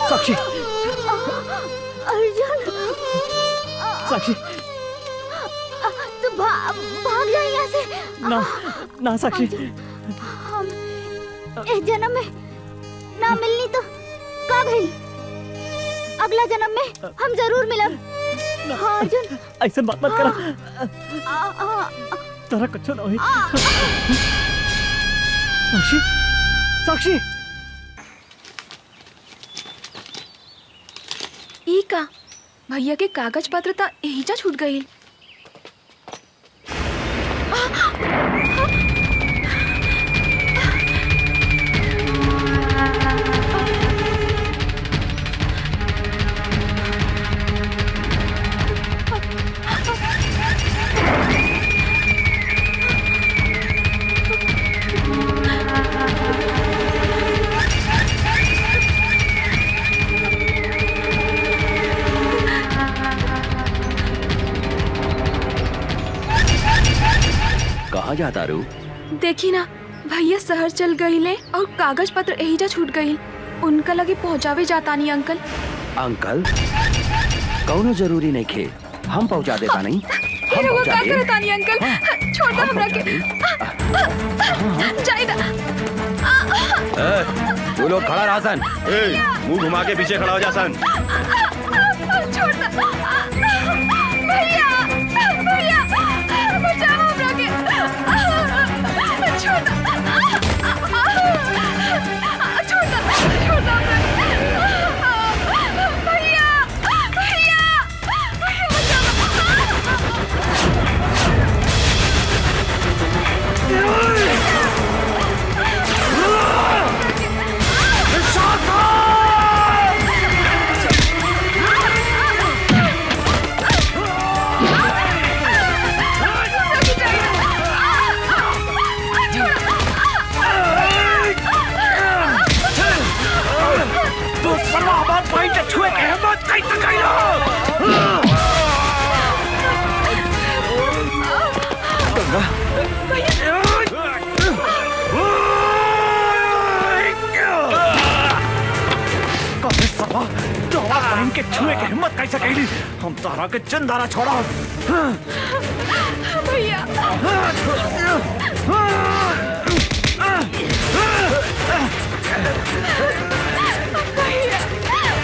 साक्षी अर्जुन साक्षी तू भाग जा यहाँ से। ना ना साक्षी हम इस जन्म में ना मिलनी तो का भई? अगला जन्म में हम जरूर मिलब। हाँ अर्जुन ऐसे बात मत करा। तारा कुछ ना होई। साक्षी साक्षी ई का भैया के कागज पत्र ता एहिजा छूट गई। कहाँ जाता रू? देखी ना भैया शहर चल गईले और कागज पत्र एहिजा छूट गई। उनका लगे पहुँचावे जाता नहीं अंकल। अंकल कौनो जरूरी नहीं खे, हम पहुँचा देता नहीं। हम वो पहुँचा का दे। करता नहीं अंकल। छोड़ दो हमरा के। जाइदा। तू लोग खड़ा रहा सन। मुंह घुमा के पीछे खड़ा हो जा सन। छोड़ दो। भैया भैया बचाओ हमरा के। छोड़ दो। छोड़ दो हमरा के। भैया भैया बचाओ। के छुए के हिम्मत कैसे कैली? हम तारा के चंदारा छोड़ा। भैया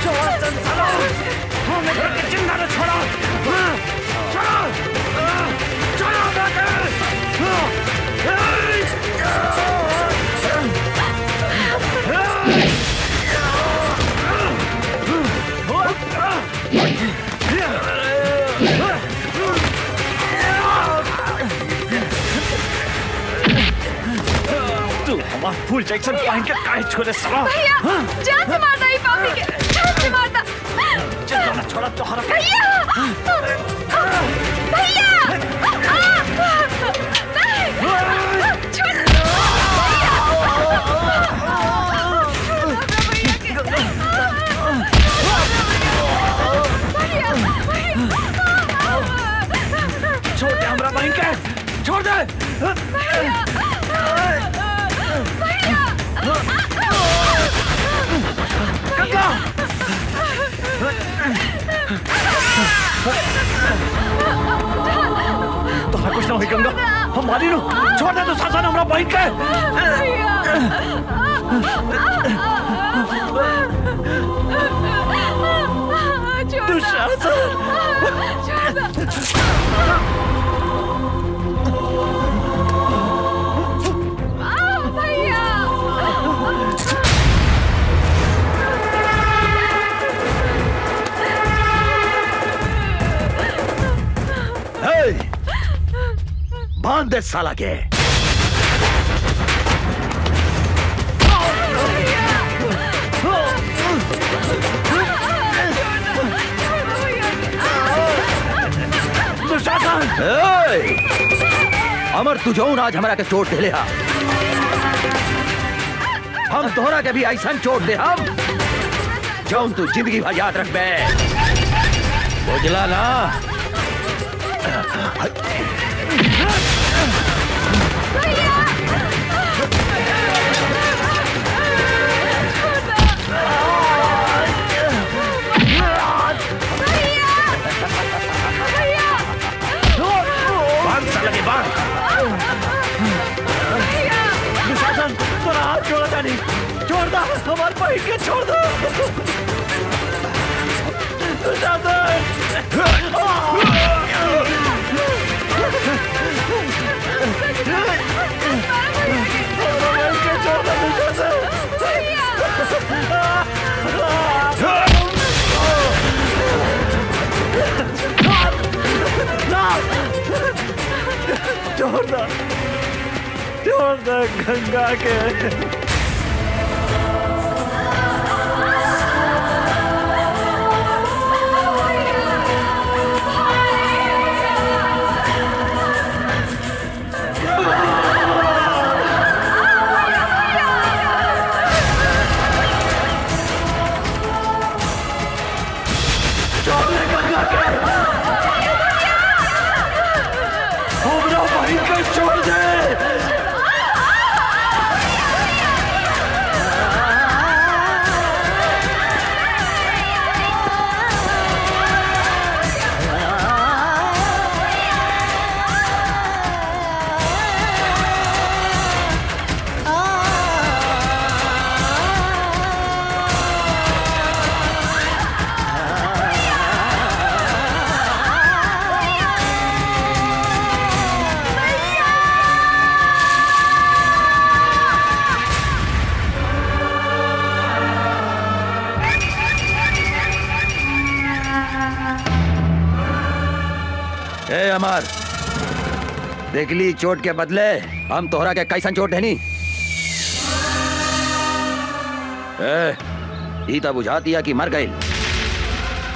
छोड़ा चंदारा, हमने घर के चंदारा छोड़ा। तू हमारा फुल जैक्सन पहन के काहे छोड़े साला? भैया जान से मारता ही पापी के। जान से मारता। चंदारा छोड़ा तो हरा। भैया भैया नहीं छोड़। छोड़ दे हमरा बहन के, छोड़ दे। गंगा तोरा कुछ ना हुई गंगा, हम मारी नु। छोड़ दे तू सासन हमरा बहन के। बांध दे साला के। अमर तू जौन आज हमरा के चोट दे हा, हम तोहरा के भी ऐसा चोट दे हम जौन तू जिंदगी भर याद रखबे। बुझला ना? छोड़ दो हमारे भाई के, छोड़ दो। छोड़ दे गंगा के। छोड़ दे। ए अमर, देखली चोट के बदले हम तोहरा के कैसन चोट है नी? ई तो बुझा दिया कि मर गई।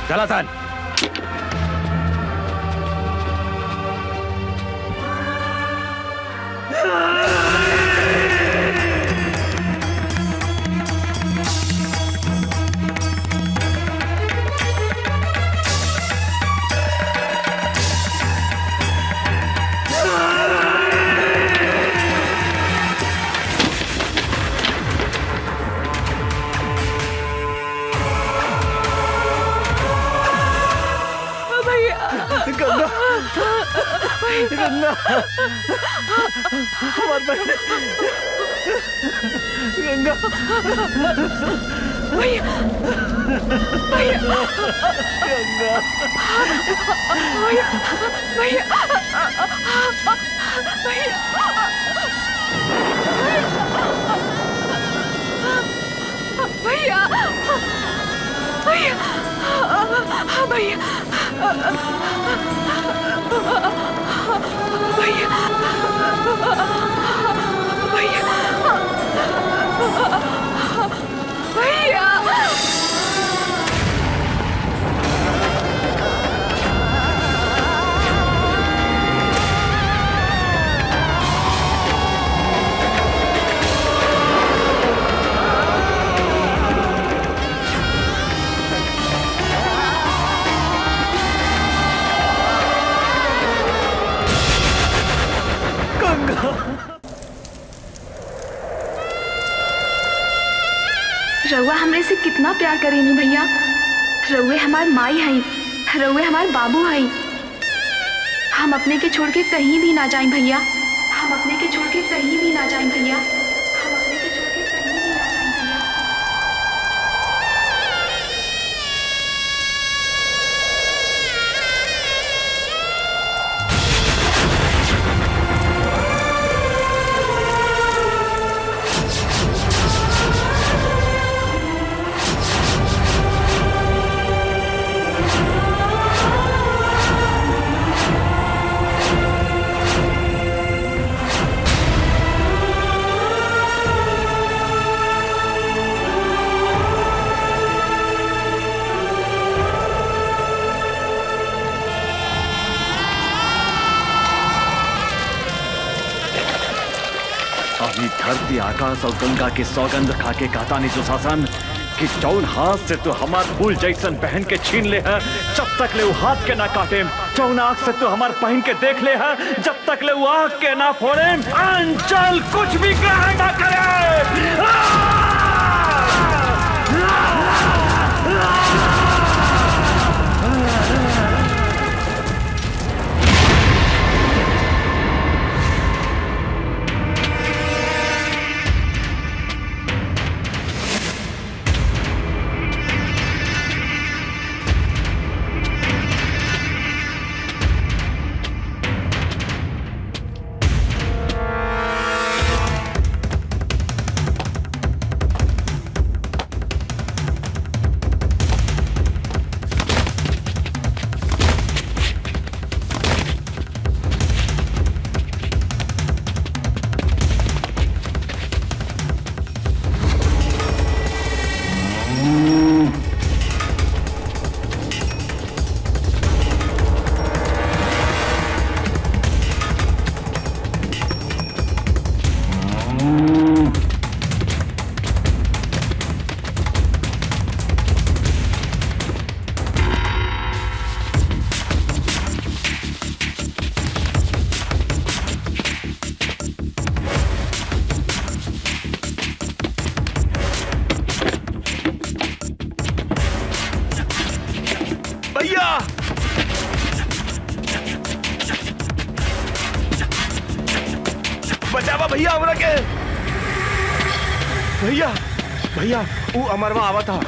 चला सन। गंगा हमार बहन गंगा भैया भैया गंगा भैया भैया भैया भैया भैया भैया भैया रउआ हमरे से कितना प्यार करेनी भैया। रउए हमार माई हई, रउए हमार बाबू हई। हम अपने के छोड़ के कहीं भी ना जाएं भैया। हम अपने के छोड़ के कहीं भी ना जाएं भैया। हम अपने के छोड़ के कहीं भी ना जाएं भैया। अभी धरती आकाश और गंगा के सौगंध खा के कहता नहीं दुशासन कि जौन हाथ से तू हमार फूल जैसन बहन के छीन ले है, जब तक ले वो हाथ के ना काटे। जौन आँख से तू हमार बहन के देख ले है, जब तक ले वो आँख के ना फोड़े। अंचल कुछ भी ग्रहण ना करे। भैया हमरा के भैया भैया वो अमरवा आवा था।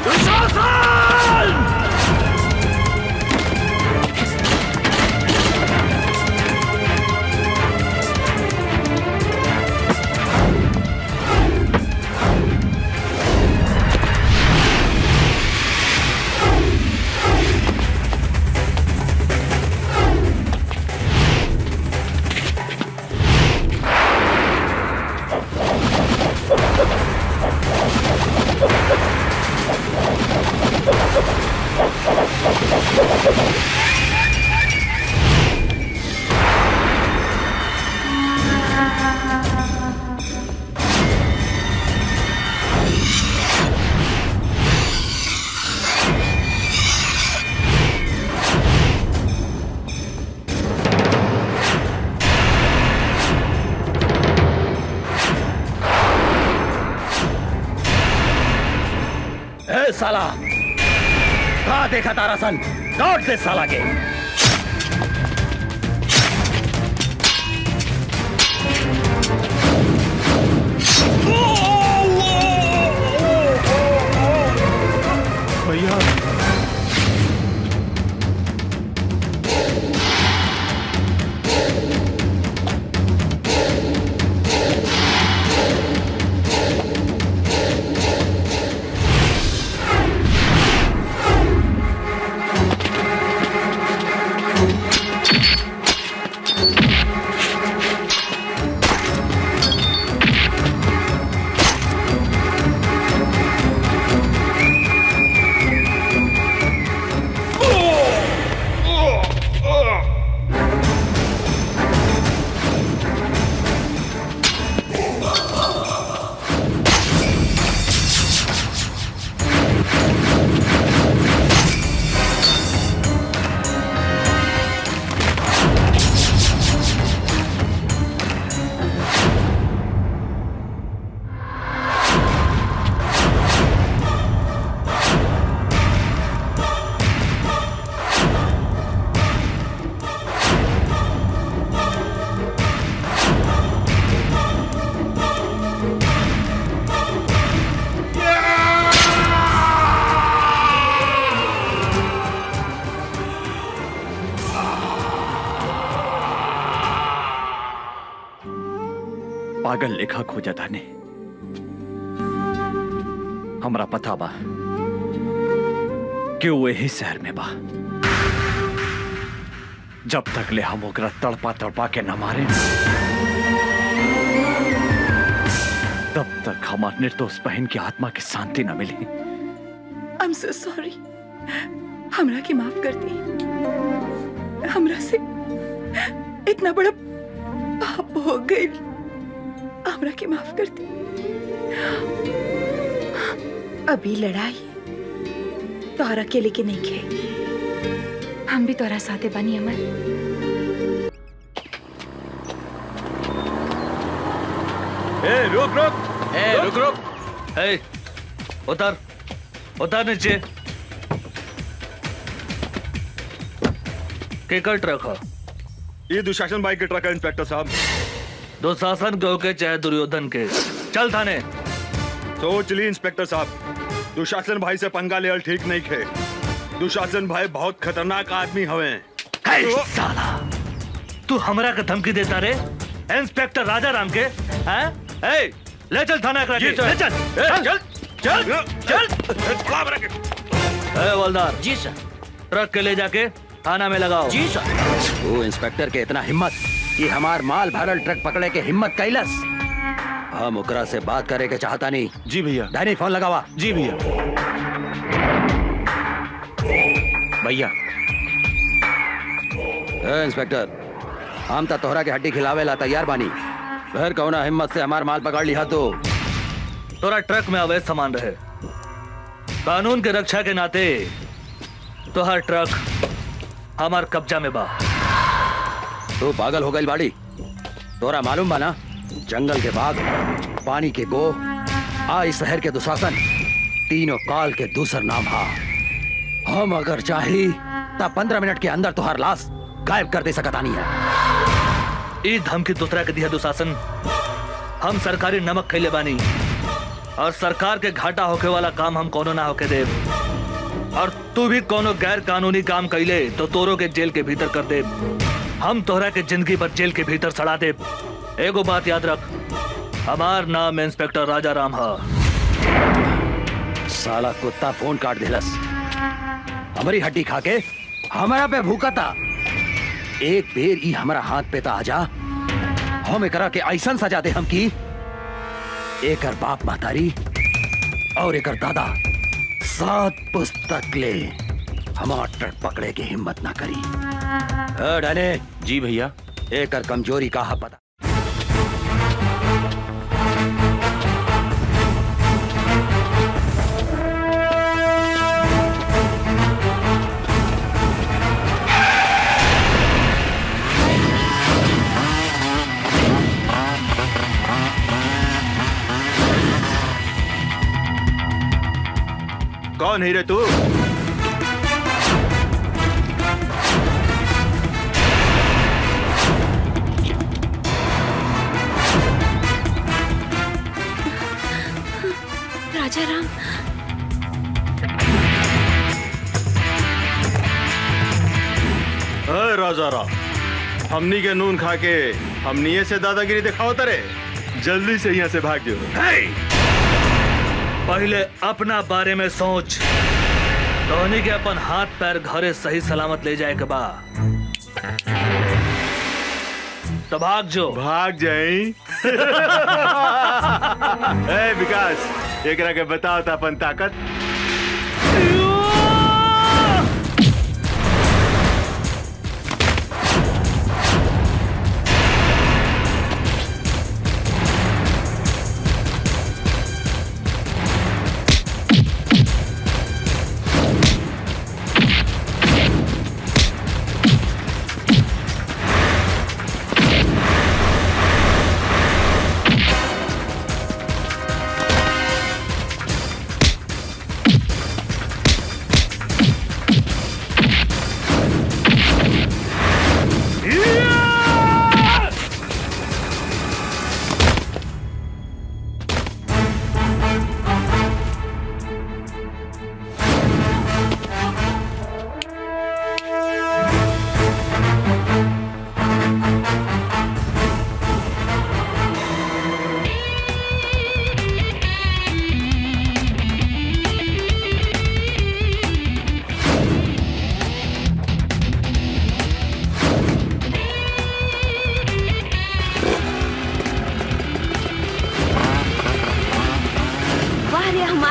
साला कहाँ देखा तारा सन? लौट दे साला के। भैया पागल लेखा खोजा थाने हमरा पता बा कि वो यही शहर में बा। जब तक ले हम ओकरा तड़पा तड़पा के न मारे तब तक हमार निर्दोष बहन की आत्मा की शांति न मिली। आई एम सो सॉरी, हमरा के माफ कर दी। हमरा से इतना बड़ा पाप हो गई, हमरा के माफ कर दी। अभी लड़ाई तोहरा अकेले के नहीं खे, हम भी तोहरा साथे बानी अमर। रुक रुक रुक रुक। उतर उतर नीचे। केकर ट्रक है? ये दुशासन भाई के ट्रक है इंस्पेक्टर साहब। दुशासन के होके चाहे दुर्योधन के, चल थाने। सोच ली इंस्पेक्टर साहब, दुशासन भाई से पंगा लेवल ठीक नहीं खे। दुशासन भाई बहुत खतरनाक आदमी हवे। साला तू हमरा के धमकी देता रे इंस्पेक्टर राजा राम के? हैं? ए, ले चल थाना करा के। ले चल चल चल चल। ए हवलदार जी सर। ट्रक के ले जाके थाना में लगाओ। जी सर। वो इंस्पेक्टर के इतना हिम्मत कि हमार माल भरल ट्रक पकड़े के हिम्मत कैलस। हम ओकरा से बात करे के चाहता नहीं। जी भैया। डैनी फोन लगावा। जी भैया। भैया इंस्पेक्टर, हम तो तोहरा के हड्डी खिलावे ला तैयार बानी। फिर कौना हिम्मत से हमार माल पकड़ लिया तो? तोरा ट्रक में अवैध सामान रहे, कानून के रक्षा के नाते तो हर ट्रक हमार कब्जा में बा। तू पागल हो गई बाड़ी? तोरा मालूम बा ना, जंगल के बाघ, पानी के गो, आई शहर के दुशासन, तीनों काल के दूसर नाम हा। हम अगर चाही तब 15 मिनट के अंदर तुहार लाश गायब कर दे सकता नहीं है। ई धमकी दूसरा के दिया दुशासन हम सरकारी नमक खैले बानी और सरकार के घाटा होके वाला काम हम कोनो ना होके देव। और तू भी कोनो गैर कानूनी काम कैले तो तोरो के जेल के भीतर कर दे। हम तोहरा के जिंदगी पर जेल के भीतर सड़ा दे। एगो बात याद रख, हमार नाम इंस्पेक्टर राजा राम है। साला कुत्ता फोन काट देलस, हमारी हड्डी खा के हमारा पे भूखा था। एक बेर ई हमारा हाथ पे ता आजा, हम एकरा के ऐसन सजा दे हम की एकर बाप महतारी और एकर दादा 7 पुस्तक ले हमार ट्रक पकड़े के हिम्मत ना करी। डाले जी भैया। एकर कमजोरी का हा पता। कौन है रे तू? राजा राम, राजा राम, हमनी के नून खा के हमनी से दादागिरी दिखाओ तरे। जल्दी से यहाँ से भाग जाओ। पहले अपना बारे में सोच। धोनी के अपन हाथ पैर घरे सही सलामत ले जाए के बा तो भाग जो। भाग जाई। ए विकास, एकरा के बताओ था अपन ताकत।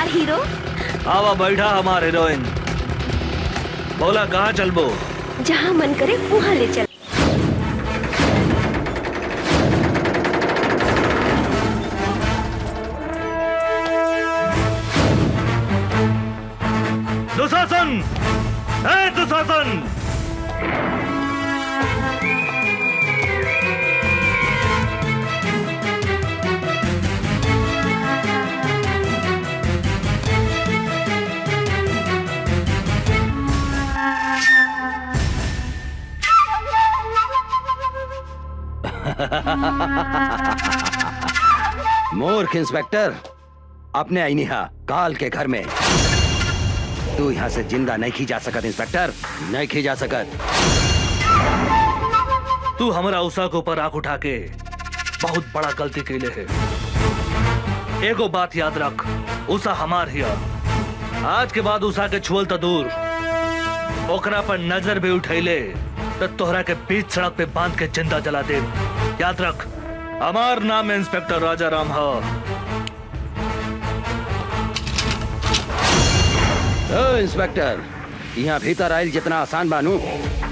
हीरो। आवा बैठा हमारे हीरोइन। बोला कहाँ चलबो? जहाँ मन करे वहाँ ले चल। दुशासन, दुशासन, मूर्ख इंस्पेक्टर, अपने आईनिहा काल के घर में तू यहाँ से जिंदा नहीं खी जा सकत। इंस्पेक्टर, नहीं खी जा सकत। तू हमारा उषा के ऊपर आंख उठा के बहुत बड़ा गलती कैले है। एगो बात याद रख, उषा हमार हिया। आज के बाद उषा के छुअल तो दूर, ओकरा पर नजर भी उठैले तो तोहरा के बीच सड़क पे बांध के जिंदा जला दे। याद रख, हमार नाम इंस्पेक्टर राजा राम है। इंस्पेक्टर, यहाँ भीतर आयल जितना आसान बानू,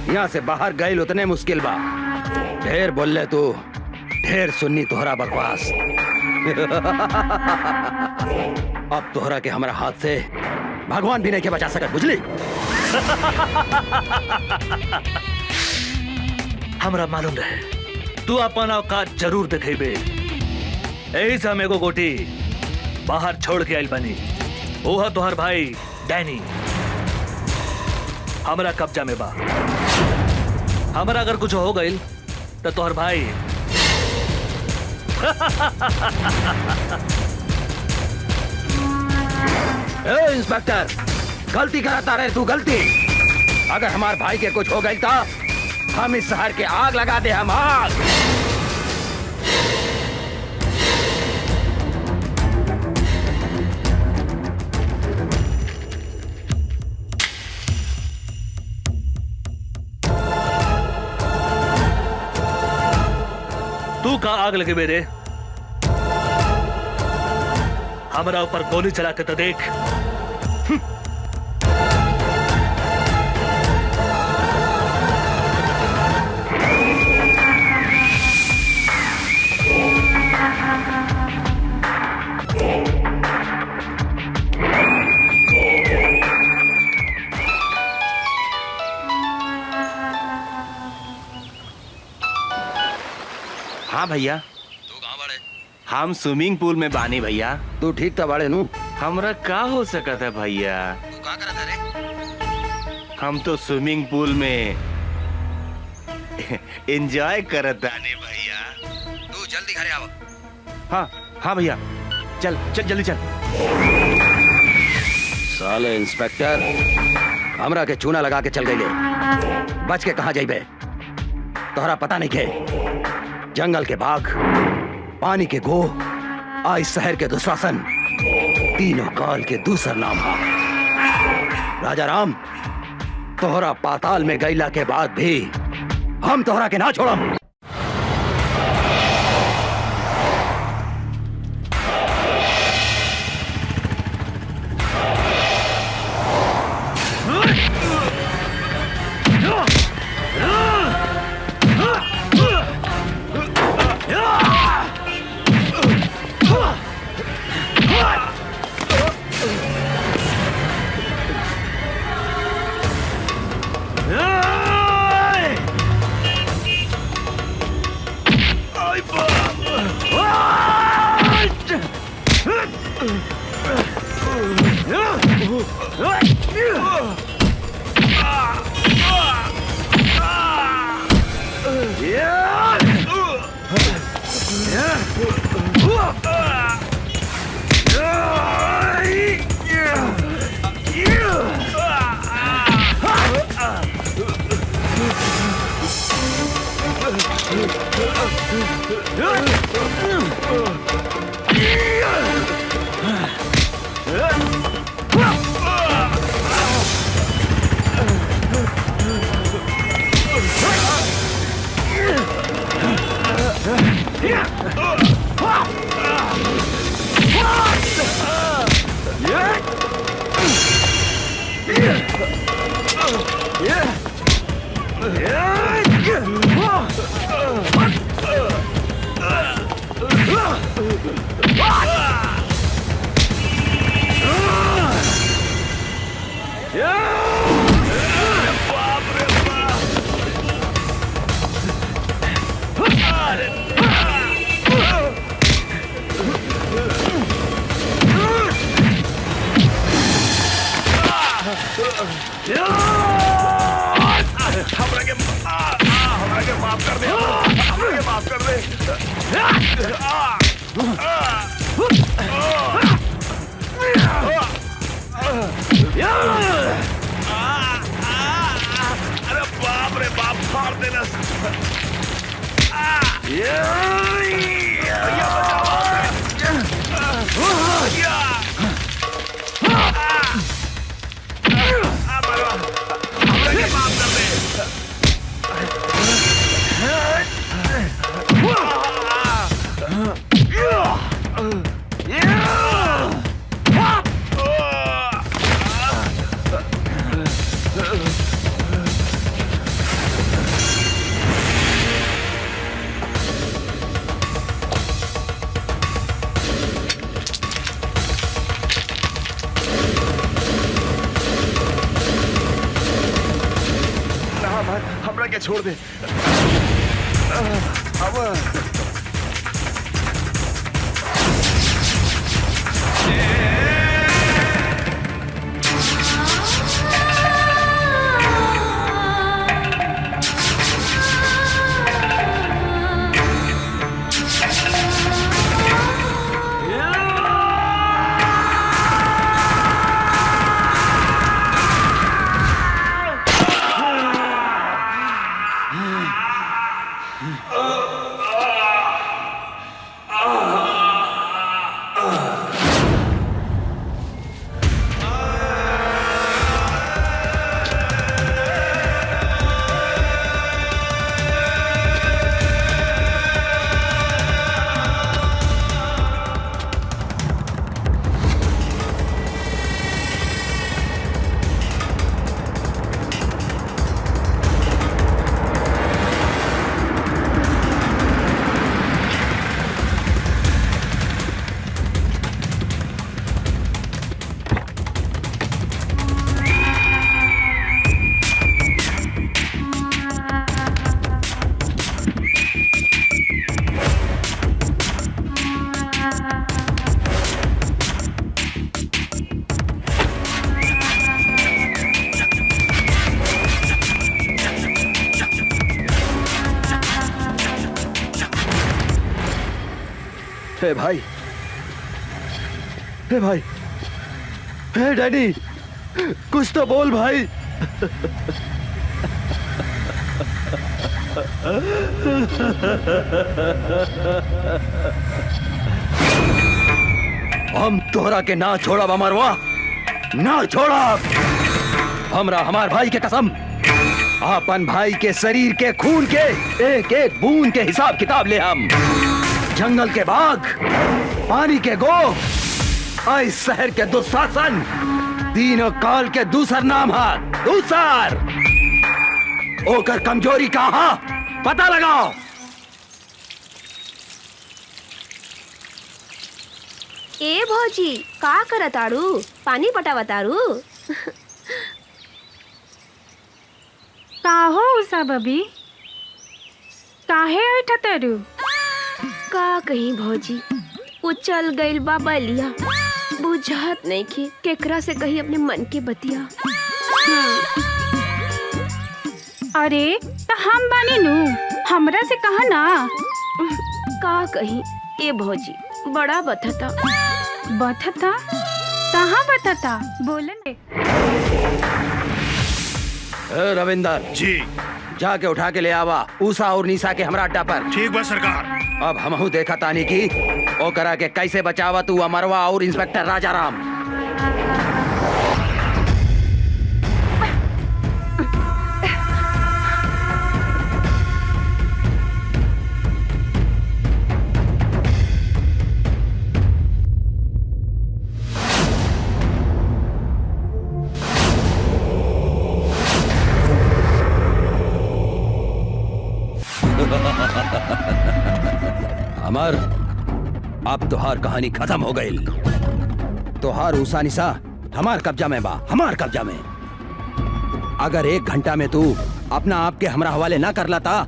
यहाँ से बाहर गए उतने मुश्किल बा। ढेर बोले तू, ढेर सुन्नी तोहरा बकवास। अब तोहरा के हमारा हाथ से भगवान भी नहीं के बचा सकत, बुझली? हमरा मालूम रहे तू अपन औकात जरूर दिखेबे। यही से हम एगो गोटी बाहर छोड़ के आइल बनी। ओह तोहर भाई डैनी हमरा कब्जा में बा। हमरा अगर कुछ हो गइल तो तोहर भाई ए इंस्पेक्टर, गलती कराता रहे तू, गलती। अगर हमार भाई के कुछ हो गई था, हम इस शहर के आग लगा दे, हम आग। तू का आग लगे मेरे? हमारा ऊपर गोली चला के तो देख। हाँ भैया, तू कहाँ बड़े? हम स्विमिंग पूल में बानी भैया। तू ठीक था बड़े नू? हमरा का हो सकता है भैया? तू कहाँ करा था रे? हम तो स्विमिंग पूल में एंजॉय करत आने भैया। तू जल्दी घरे आओ। हाँ हाँ भैया, चल चल जल्दी चल। साले इंस्पेक्टर, हमरा के चूना लगा के चल गए। बच के कहाँ जाइबे? तोहरा पता नहीं के जंगल के बाघ, पानी के गो, आज शहर के दुशासन, तीनों काल के दूसर नाम हा। राजा राम, तोहरा पाताल में गईला के बाद भी हम तोहरा के ना छोड़म। हमरा के छोड़ दे। हे भाई, हे भाई, हे डैडी, कुछ तो बोल भाई। हम तोहरा के ना छोड़ा अमरवा, ना छोड़ा। हमरा हमार भाई के कसम, अपन भाई के शरीर के खून के एक एक बूंद के हिसाब किताब ले हम। जंगल के बाघ, पानी के गो, इस शहर के दुशासन, तीनों काल के दूसर नाम है दूसर। ओकर कमजोरी कहा पता लगाओ। ए भौजी का करताड़ू? पानी पटावताड़ू? का हो उषा बबी, काहे ऐठा तरू? का कहीं भौजी, उचल गइल बा बलिया, बुझात नहीं की केकरा से कही अपने मन के बतिया। अरे तो हम बानी नू, हमरा से कहा ना। का कहीं ए भौजी, बड़ा बथता। बथता? कहाँ बथता? बोलन। रविंदर जी, जाके उठा के ले आवा उषा और निशा के हमरा अड्डा पर। ठीक बा सरकार। अब हमहू देखा तानी की ओ करा के कैसे बचावा तू अमरवा और इंस्पेक्टर राजाराम। अमर, अब तोहार कहानी खत्म हो गई। तोहार उषा निशा हमार कब्जा में बा, हमार कब्जा में। अगर 1 घंटा में तू अपना आप के हमरा हवाले ना कर लाता,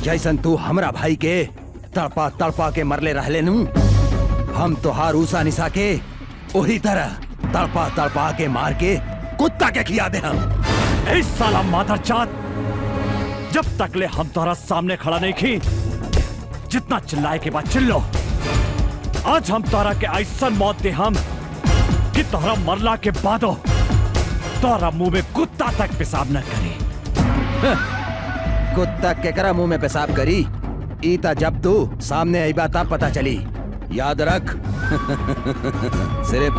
जैसन तू हमरा भाई के तड़पा तड़पा के मरले रहले नू, हम तोहार उषा निशा के वही तरह तड़पा तड़पा के मार के कुत्ता के खिया दे हम। इस साला मादरजात, जब तक ले हम तोहरा सामने खड़ा नहीं की, जितना चिल्लाए के बाद चिल्लो। आज हम तोहरा के ऐसा मौत दे हम कि तोहरा मरला के बादो तोहरा मुंह में कुत्ता तक पेशाब न करी। कुत्ता केकरा मुंह में पेशाब करी? ईता जब तू सामने आई बात पता चली। याद रख, सिर्फ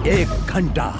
1 घंटा।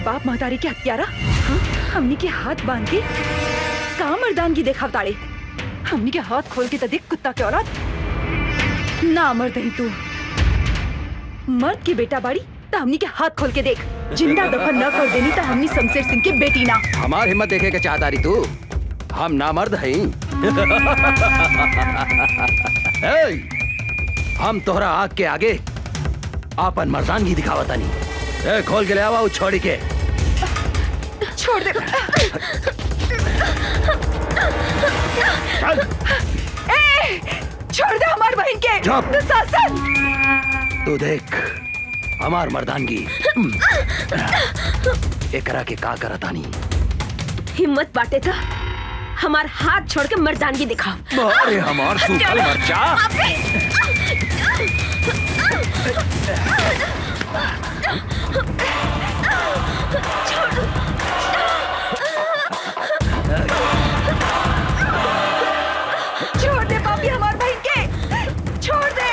बाप महतारी के हत्यारा, हमनी के हाथ बांध के का मर्दानगी देखावताड़े। हमनी के हाथ खोल के तो देख कुत्ता के औलाद। ना मर्द ही तू, मर्द की बेटा बाड़ी तो हमनी के हाथ खोल के देख। जिंदा दफन न कर देनी तो हमनी शमशेर सिंह के बेटी ना। हमार हिम्मत देखे के चाहता रही तू? हम ना मर्द हैं। हम तोहरा आग के आगे आपन मर्दानगी दिखावता नहीं। खोल के ले आवा उस छोड़ी के। छोड़ दे। छोड़ दे हमार बहन के। दुशासन, तू देख हमार मर्दानगी। एकरा के का करतानी? हिम्मत बाटे था हमार हाथ छोड़ के मर्दानगी दिखाओ। अरे हमार सूखल मर्चा। छोड़ दे पापी हमार बहन के। छोड़ दे।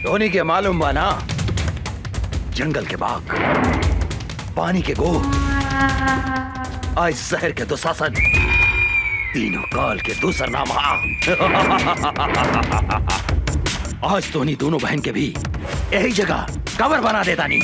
धोनी के मालूम बा ना, जंगल के बाघ, पानी के गो, आज शहर के दुशासन, तीनों काल के दूसर नाम आज धोनी दोनों बहन के भी यही जगह कवर बना देता नहीं।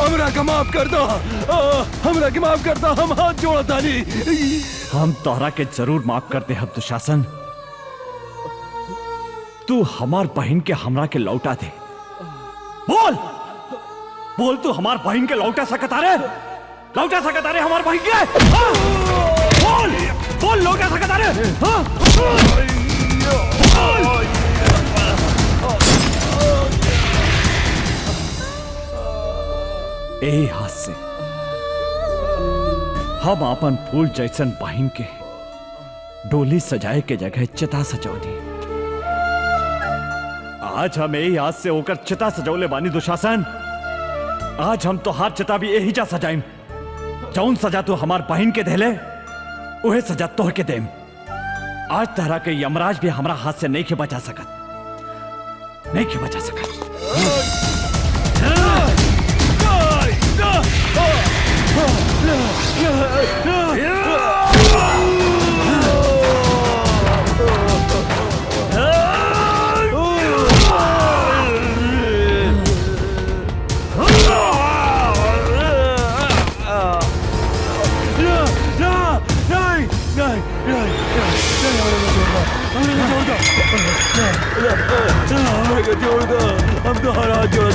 हमरा के माफ कर दो, हमरा के माफ कर दो, हम हाथ जोड़ा तानी। हम तोहरा के जरूर माफ कर दे हम दुशासन। तू हमार बहन के हमरा के लौटा दे। बोल बोल, तू हमार बहन के लौटा सकता रे? लौटा सकता रे हमार बहन के? हाँ? बोल बोल, लौटा सकता रे? हाँ? ए हाथ से हम अपन फूल जैसन बहन के डोली सजाए के जगह चिता सजौली। आज हम यही हाथ से होकर चिता सजौले बानी दुशासन। आज हम तो हाथ चिता भी यही जा सजाइम। जौन सजा तू हमार बहन के देले उहे सजा तोह के देम। आज तरह के यमराज भी हमरा हाथ से नहीं के बचा सकत, नहीं के बचा सकत। हम तो हरा जोड़